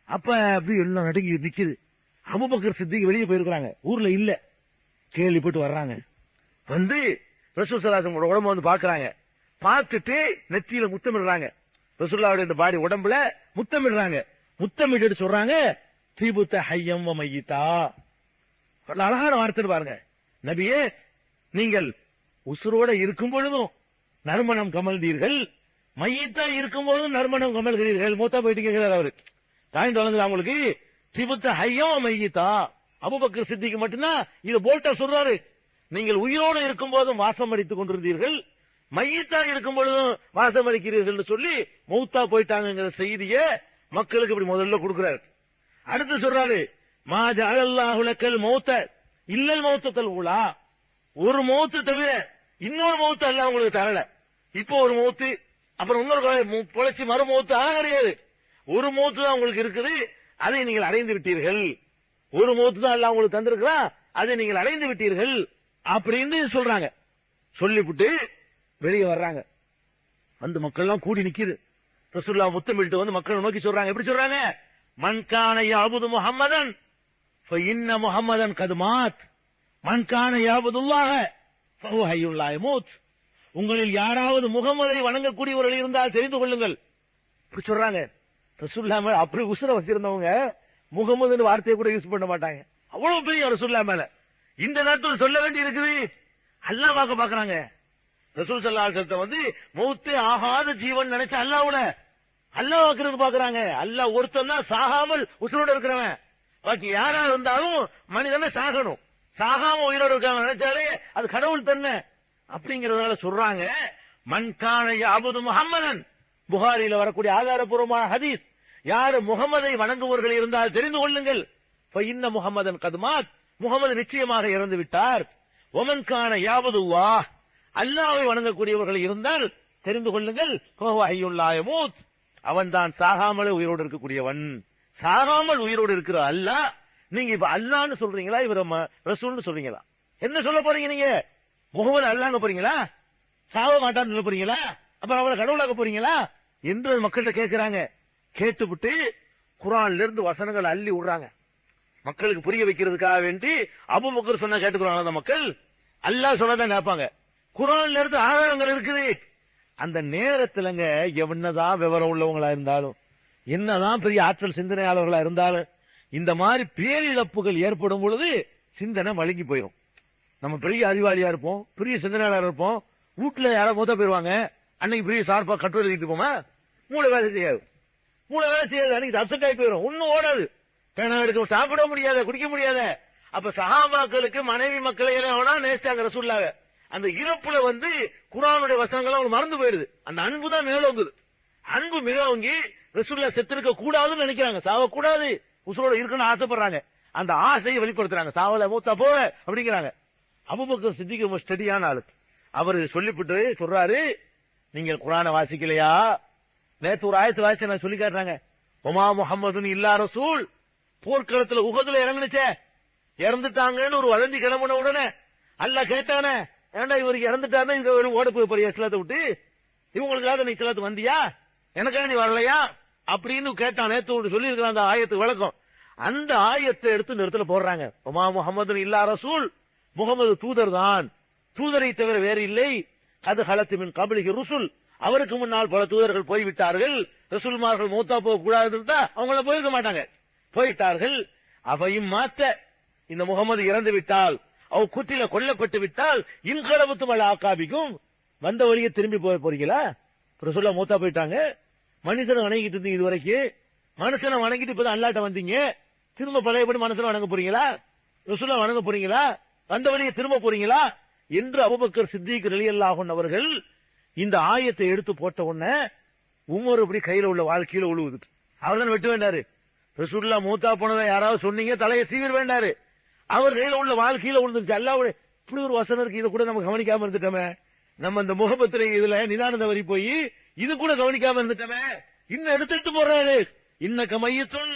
அப்ப அப்படி எல்லாம் நடுங்கி நிக்குது. அபூபக்கர் சித்திக் வெளியே போயிருக்கிறாங்க, ஊர்ல இல்ல, கேள்விப்பட்டு வர்றாங்க. வந்து ரசூல் ஸல்லல்லாஹு அலைஹி வஸல்லம் உடம்பு வந்து பாக்குறாங்க. பார்த்துட்டு நெத்தியில முத்தமிடுறாங்க. ரசூலுல்லாஹ்வுடைய இந்த பாடி உடம்புல முத்தமிடுறாங்க. முத்தமிட்டு சொல்றாங்க, தீபுத்த ஹய்யம் வ மையிதா. அழகான வார்த்தை பாருங்க. நபியே, நீங்கள் உசுரோட இருக்கும் பொழுதும் நறுமணம் கமழ்ந்தீர்கள், மையித்தா இருக்கும் பொழுதும் நறுமணம் கமழ்கிறீர்கள். மூத்தா போயிட்டு கேட்கிறார் அவரு. தாய்ந்து வளர்ந்து அவங்களுக்கு திபுத்த ஹய்யம் மையித்தா. அபூபக்கர் சித்திக்கு மட்டும்தான் இது போல்ட்டா சொல்றாரு. நீங்கள் உயிரோடு இருக்கும் போதும் வாசம் அடித்துக் கொண்டிருந்தீர்கள், மையித்தா இருக்கும் பொழுதும் வாசம் அடிக்கிறீர்கள் சொல்லி மௌத்தா போயிட்டாங்கிற செய்தியை மக்களுக்கு இப்படி முதல்ல கொடுக்கிறார். அடுத்து சொல்றாரு, மா ஜஅலல்லாஹு லக்கல் மௌத்த இல்லல் மௌத்தல் ஊலா. ஒரு மௌத்து தவிர இன்னொரு மௌத்து அல்லாஹ் உங்களுக்கு தரல. இப்போ ஒரு மௌத்து, அப்புறம் இன்னொரு பொழைச்சி மறு மௌத்து ஆக கிடையாது. ஒரு மௌத்து தான் உங்களுக்கு இருக்குது, அதை நீங்கள் அடைந்து விட்டீர்கள். ஒரு மௌத்து தான் அல்லாஹ் உங்களுக்கு தந்திருக்கிறான், அதை நீங்கள் அடைந்து விட்டீர்கள் அப்படின்னு சொல்றாங்க. சொல்லிவிட்டு வெளியே வர்றாங்க. வந்து மக்கள் எல்லாம் கூடி நிக்குது. ரசூலுல்லாஹ் முத்தமிட்டு வந்து மக்களை நோக்கி சொல்றாங்க. எப்படி சொல்றாங்க? மன் கான யஅபுது முஹம்மதன் ஃபஇன்ன முஹம்மதன் கத் மாத், மன் கான யஅபுதுல்லாஹ ஃபஹுவ ஹய்யுல் லா யமூத். உங்களில் யாராவது முகம்மதை வணங்கக்கூடியவர்கள் இருந்தால் தெரிந்து கொள்ளுங்கள். இப்படி சொல்றாங்க. ரசூலுல்லாஹ் அப்படி உசுர வச்சிருந்தவங்க முகம்மதுன்னு வார்த்தையை கூட யூஸ் பண்ண மாட்டாங்க. அவ்வளவு பெரிய ரசூலுல்லாஹ் மேல இந்த நேரத்தில் சொல்ல வேண்டி இருக்குது. அல்லாஹ் பாக்குறாங்க. ரசூல் ஸல்லல்லாஹு அலைஹி வஸல்லம் வந்து மௌத்தே ஆகாத ஜீவன் நினைச்ச அல்லாஹ்வோட அல்லாஹ் வாக்குறது பாக்குறாங்க. அல்லாஹ் ஒருத்தன் தான் சாகாமல் உயிரோட இருக்கிறவன். பாக்கி யாரா இருந்தாலும் மனிதனை சாகணும். சாகாம உயிரோடு இருக்காங்க நினைச்சாலே அது கடவுள் தன்னை அப்படிங்கறதுனால சொல்றாங்க. மன்கான அபுது முஹம்மதன், புகாரில வரக்கூடிய ஆதாரபூர்வமான ஹதீஸ், யாரு முகமதை வணங்குவர்கள் இருந்தால் தெரிந்து கொள்ளுங்கள், இன்ன முகமதன் கதுமாத், முகமது நிச்சயமாக இறந்து விட்டார். ஒமன்கான யாவதுவா, அல்லாஹ்வை வணங்கக்கூடியவர்கள் இருந்தால் தெரிந்து கொள்ளுங்கள், அவன் தான் சாகாமலே உயிரோடு இருக்கக்கூடியவன். சாகாமல் உயிரோடு இருக்கிற அல்லாஹ், நீங்க இப்ப அல்லான்னு சொல்றீங்களா, இவர் ரசூல்னு சொல்றீங்களா? என்ன சொல்ல போறீங்க நீங்க? முகமது அல்லாங்க போறீங்களா? சாக மாட்டான்னு சொல்ல போறீங்களா? அப்ப அவரை கடவுளாக்க போறீங்களா என்று மக்கள்கிட்ட கேட்கிறாங்க. கேட்டுவிட்டு குர்ஆன்ல இருந்து வசனங்கள் அள்ளி விடுறாங்க. மக்களுக்கு புரிய வைக்கிறதுக்காக வேண்டி அபூபக்கர் சொன்ன கேட்டுக்கிறாங்க அந்த மக்கள். அல்லாஹ் சொன்னதான் கேட்பாங்க. குர்ஆன்ல இருந்து ஆதாரங்கள் இருக்குது. அந்த நேரத்துலங்க என்னதான் விவரம் உள்ளவங்களா இருந்தாலும், என்னதான் பெரிய ஆற்றல் சிந்தனையாளர்களா இருந்தாலும், இந்த மாதிரி பேரிழப்புகள் ஏற்படும் பொழுது சிந்தனை மழுங்கி போயிடும். நம்ம பெரிய அறிவாளியா இருப்போம், பெரிய சிந்தனையாளர் இருப்போம், வீட்டுல யாரோ மூத்த போயிருவாங்க, அன்னைக்கு பெரிய சார்பா கட்டுரை எழுதிட்டு போமா, மூளை வேலை செய்யாது. மூளை வேலை செய்யாது, அன்னைக்கு அப்செட் ஆகி போயிடும், ஒன்னும் ஓடாது, எடுத்து சாப்பிட முடியாத, குடிக்க முடியாத. அப்ப சஹாபாக்களுக்கு மனைவி மக்களை நேசித்தாங்க ரசூலுல்லாஹ். அந்த இறப்புல வந்து குர்ஆனுடைய வசனங்கள் அவங்க மறந்து போயிருது. அந்த அன்பு தான் மேலோங்குது. அன்பு மிகவங்கி ரசூலுல்லாஹ் செத்திருக்க கூடாதுன்னு நினைக்கிறாங்க, சாவ கூடாது, உசுரோட இருக்கணும்னு ஆசைப்படுறாங்க. அந்த ஆசையை வெளிப்படுத்துறாங்க, சாவல மூத்தா போவ அப்படிங்கிறாங்க. அபூபக்கர் சித்திக் ஸ்டடியான ஆளு. அவரு சொல்லிவிட்டு சொல்றாரு, நீங்க குர்ஆனை வாசிக்கலையா? நேற்று ஒரு ஆயத்து வாசிச்சு நான் சொல்லி காட்டுறாங்க. ஒமா முஹம்மதுன் இல்லா ரசூல், போர்க்களத்துல உஹதுல இறங்குனுச்சே, இறந்துட்டாங்கன்னு ஒரு வதந்தி கிளம்பின உடனே அல்லாஹ் கேட்டானே, ஏன்டா இவருக்கு இறந்துட்டாருன்னா இங்க ஒரு ஓட போய் போறியா இஸ்லாத்தை விட்டு, இவங்களுக்காக நீ இஸ்லாத்து வந்தியா, எனக்காக நீ வரலையா அப்படின்னு கேட்டான். நேற்று சொல்லி இருக்கிற அந்த ஆயத்து விளக்கம். அந்த ஆயத்தை எடுத்து இந்த இடத்துல போடுறாங்க. ஒமா முஹம்மதுன் இல்லா ரசூல், முகமது தூதர் தான், தூதரை தவிர வேறு இல்லை. அது ஹலத்திமின் கபலிகி ருசுல், அவருக்கு முன்னால் பல தூதர்கள் போய்விட்டார்கள். ரசூல்மார்கள் மூத்தா போக கூடாது இருந்தா அவங்கள போயிருக்க மாட்டாங்க, போயிட்டார்கள். அவையும் மாத்த இந்த முகமது இறந்து விட்டால், அவ குற்றில கொல்லப்பட்டு விட்டால், இன்கலபத்து மல ஆக்காபிக்கும், வந்த வழியை திரும்பி போக போறீங்களா? ரசூல்லா மூத்தா போயிட்டாங்க, மனுஷனை வணங்கிட்டு இருந்தீங்க, இது வரைக்கும் மனுஷனை வணங்கிட்டு இப்பதான் அல்லாட்ட வந்தீங்க, திரும்ப பழையபடி மனுஷனை வணங்க போறீங்களா? ரசூல்லா வணங்க போறீங்களா? வந்த வழியை திரும்ப போறீங்களா என்று அபூபக்கர் சித்திக் ரலியல்லாஹு அன்ஹு அவர்கள் இந்த ஆயத்தை எடுத்து போட்ட உடனே உமர் இப்படி கையில உள்ள வாழ்க்கையில உழுவுது. அவர் தான் வெட்ட வேண்டாரு. ரசூலுல்லாஹ் மூத்தா போனதை யாராவது சொன்னீங்க தலையை தீவிர வேண்டாரு. அவர் கையில உள்ள வாழ்க்கையில விழுந்துருச்சு. அல்லாஹ்வுடைய இப்படி ஒரு வசனம் இருக்கு, இதை கூட நம்ம கவனிக்காம இருந்துட்டோமே. நம்ம இந்த முகபத்திரை இதுல நிதானத வரி போய் இது கூட கவனிக்காம இருந்துட்டோமே. இன்னும் எடுத்துட்டு போறாரு. இன்னக மையத்துன்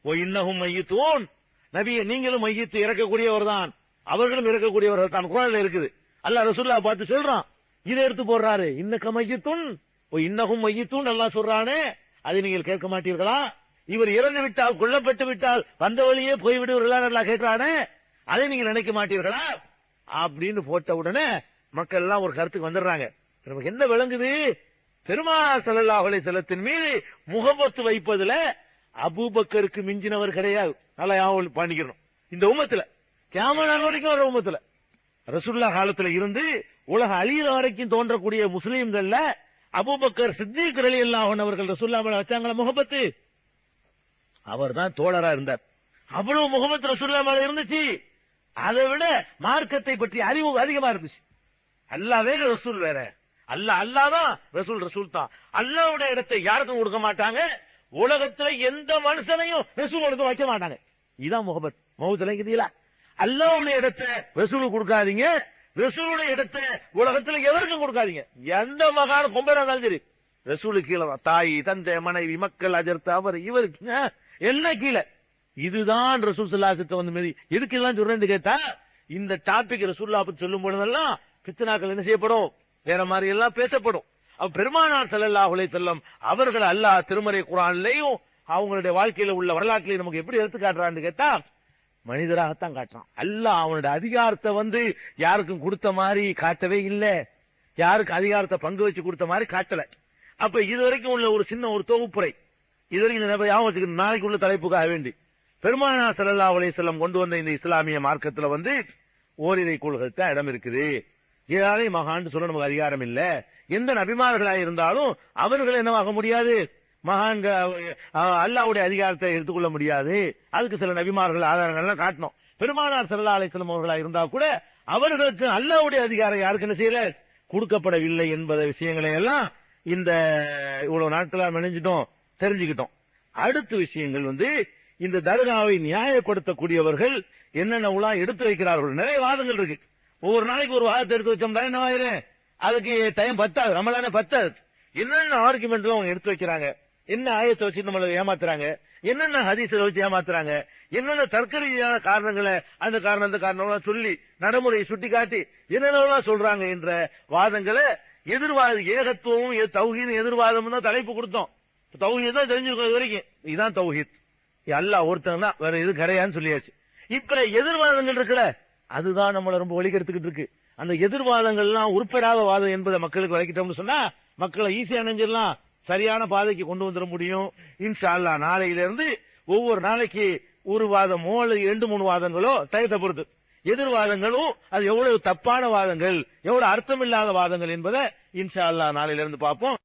ஓ இன்னஹும் மையத்தூன், நபியே நீங்களும் மையத்து இறக்கக்கூடியவர் தான், அவர்களும் இறக்கக்கூடியவர்கள் தான். குர்ஆன்ல இருக்குது. அல்லாஹ் ரசூலுல்லாஹ் பார்த்து சொல்றான், இதை எடுத்து போடுறாரு. இன்னக மையத்துன் ஓ இன்னஹும் மையத்தூன் அல்லாஹ் சொல்றானே, அதை நீங்கள் கேட்க மாட்டீர்களா? இவர் இறந்து விட்டால், கொல்லப்பட்டு விட்டால் வந்த வழியே போய்விடுவீர்களா அல்லாஹ் கேட்கிறானே, அதை நீங்க நினைக்க மாட்டீர்களா அப்படின்னு போட்ட உடனே மக்கள் எல்லாம் ஒரு கருத்துக்கு வந்துடுறாங்க. நமக்கு என்ன விளங்குது? பெருமானார் ஸல்லல்லாஹு அலைஹி வஸல்லத்தின் மீது முகப்பத்து வைப்பதுல அபூபக்கருக்கு மிஞ்சினவர் கிடையாது. நல்லா யாவும் பண்ணிக்கணும். இந்த உம்மத்துல கியாமத் நாள் வரைக்கும் வர உம்மத்துல ரசூலுல்லாஹ் காலத்துல இருந்து உலக அழியிற வரைக்கும் தோன்றக்கூடிய முஸ்லீம்கள்ல அபூபக்கர் சித்திக் ரலியல்லாஹு அன்ஹு அவர்கள் ரசூலுல்லாஹ் மேல வச்சாங்களா முகப்பத்து? அவர் தான் தோழரா இருந்தார். அவ்வளவு முகமது ரசூலுல்லாஹ் மேல இருந்துச்சு. அதை விட மார்க்கத்தை பற்றி அறிவு அதிகமா இருந்துச்சு. அல்லாஹ் வேற, ரசூல் வேற. அல்லாஹ் தான், ரசூல் ரசூல் தான். அல்லாஹ்வுடைய இடத்தை யாருக்கும் கொடுக்க மாட்டாங்க. உலகத்துல எந்த மனுஷனையும் ரசூல் எடுத்து வைக்க மாட்டாங்க. இதான் முகமது மௌத்துல இருக்குதீங்களா? அல்லாஹ்வுடைய இடத்தை ரசூலுக்கு கொடுக்காதீங்க, ரசூலுடைய இடத்தை உலகத்துல எவருக்கும் கொடுக்காதீங்க. எந்த மகான கொம்பனா இருந்தாலும் சரி, ரசூலுக்கு கீழே தாய் தந்தை மனைவி மக்கள் அஜர்த்து அவர் இவருக்கு எல்லாம் கீழே. இதுதான் ரசூல் ஸல்லல்லாஹு அலைஹி வஸல்லம் வந்து எதுக்கு எல்லாம் சொல்றேன்னு கேட்டா, இந்த டாபிக் ரசூலுல்லாஹ் பத்தி சொல்லும் பொழுதெல்லாம் பித்னாக்கள் என்ன செய்யப்படும், வேற மாதிரி எல்லாம் பேசப்படும். அப்ப பெருமானார் ஸல்லல்லாஹு அலைஹி வஸல்லம் அவர்கள் அல்லாஹ் திருமறை குர்ஆன்லயும் அவங்களுடைய வாழ்க்கையில உள்ள வரலாற்றிலையும் நமக்கு எப்படி எடுத்து காட்டுறான்னு கேட்டா, மனிதராகத்தான் காட்டுறான். அல்லாஹ் அவனுடைய அதிகாரத்தை வந்து யாருக்கும் கொடுத்த மாதிரி காட்டவே இல்லை, யாருக்கு அதிகாரத்தை பங்கு வச்சு கொடுத்த மாதிரி காட்டல. அப்ப இதுவரைக்கும் உள்ள ஒரு சின்ன ஒரு தொகுப்புரை, இதுவரைக்கும் ஞாபகம் வச்சுக்கணும், நாளைக்கு உள்ள தலைப்புக்காக வேண்டி பெருமானார் ஸல்லல்லாஹு அலைஹி வஸல்லம் கொண்டு வந்த இந்த இஸ்லாமிய மார்க்கத்துல வந்து ஓரிரை கோள்கள் தான் இடம் இருக்குது. ஏழை மகான் சொல்ல நமக்கு அதிகாரம் இல்ல. எந்த நபிமார்களாக இருந்தாலும் அவர்கள் என்னவாக முடியாது, மகான்கள் அல்லாஹ்வுடைய அதிகாரத்தை எடுத்துக்கொள்ள முடியாது. அதுக்கு சில நபிமார்கள் ஆதாரங்கள்லாம் காட்டணும். பெருமானார் ஸல்லல்லாஹு அலைஹி வஸல்லம் அவர்களாக இருந்தா கூட அவர்களுக்கு அல்லாஹ்வுடைய அதிகாரம் யாருக்கு என்ன செய்யல, கொடுக்கப்படவில்லை என்பத விஷயங்களை எல்லாம் இந்த இவ்வளவு நாட்களா நினைஞ்சிட்டோம், தெரிஞ்சுக்கிட்டோம். அடுத்த விஷயங்கள் வந்து இந்த தர்காவை நியாயப்படுத்தக்கூடியவர்கள் என்னென்ன எடுத்து வைக்கிறார்கள். நிறைய வாதங்கள் இருக்கு. ஒவ்வொரு நாளைக்கு ஒரு வாதத்தை எடுத்து வச்சோம்னா என்ன ஆயிரும், அதுக்கு டைம் பத்தாது, ரமலானே பத்தாது. என்னென்ன ஆர்குமெண்ட் அவங்க எடுத்து வைக்கிறாங்க, என்ன ஆயத்தை வச்சு நம்மளை ஏமாத்துறாங்க, என்னென்ன ஹதீஸை வச்சு ஏமாத்துறாங்க, என்னென்ன தற்கொலையான காரணங்களை அந்த காரணம் சொல்லி நடைமுறையை சுட்டி காட்டி என்னென்னலாம் சொல்றாங்க என்ற வாதங்களை எதிர்வாத ஏகத்துவமும் தௌஹீதும் எதிர்வாதம் தான் தலைப்பு கொடுத்தோம். தௌஹீத் தான் தெரிஞ்சிருக்கோம் இது வரைக்கும். இதுதான் தௌஹீத், அல்லாஹ் ஒருத்தன் தான், வேற எது கிடையாதுன்னு சொல்லியாச்சு. இப்ப எதிர்வாதங்கள் இருக்குல்ல, அதுதான் நம்மளை ரொம்ப ஒலிக்கெடுத்துக்கிட்டு இருக்கு. அந்த எதிர்வாதங்கள்லாம் உருப்படாத வாதம் என்பதை மக்களுக்கு வளைக்கிட்டோம்னு சொன்னா மக்களை ஈஸியா நினைஞ்சிடலாம், சரியான பாதைக்கு கொண்டு வந்துட முடியும். இன்ஷா அல்லாஹ் நாளையில இருந்து ஒவ்வொரு நாளைக்கு ஒரு வாதமோ அல்லது 2-3 வாதங்களோ டயத்தை பொறுத்து, எதிர்வாதங்களும் அது எவ்வளவு தப்பான வாதங்கள், எவ்வளவு அர்த்தமில்லாத வாதங்கள் என்பதை இன்ஷா அல்லாஹ் நாளையில இருந்து பார்ப்போம்.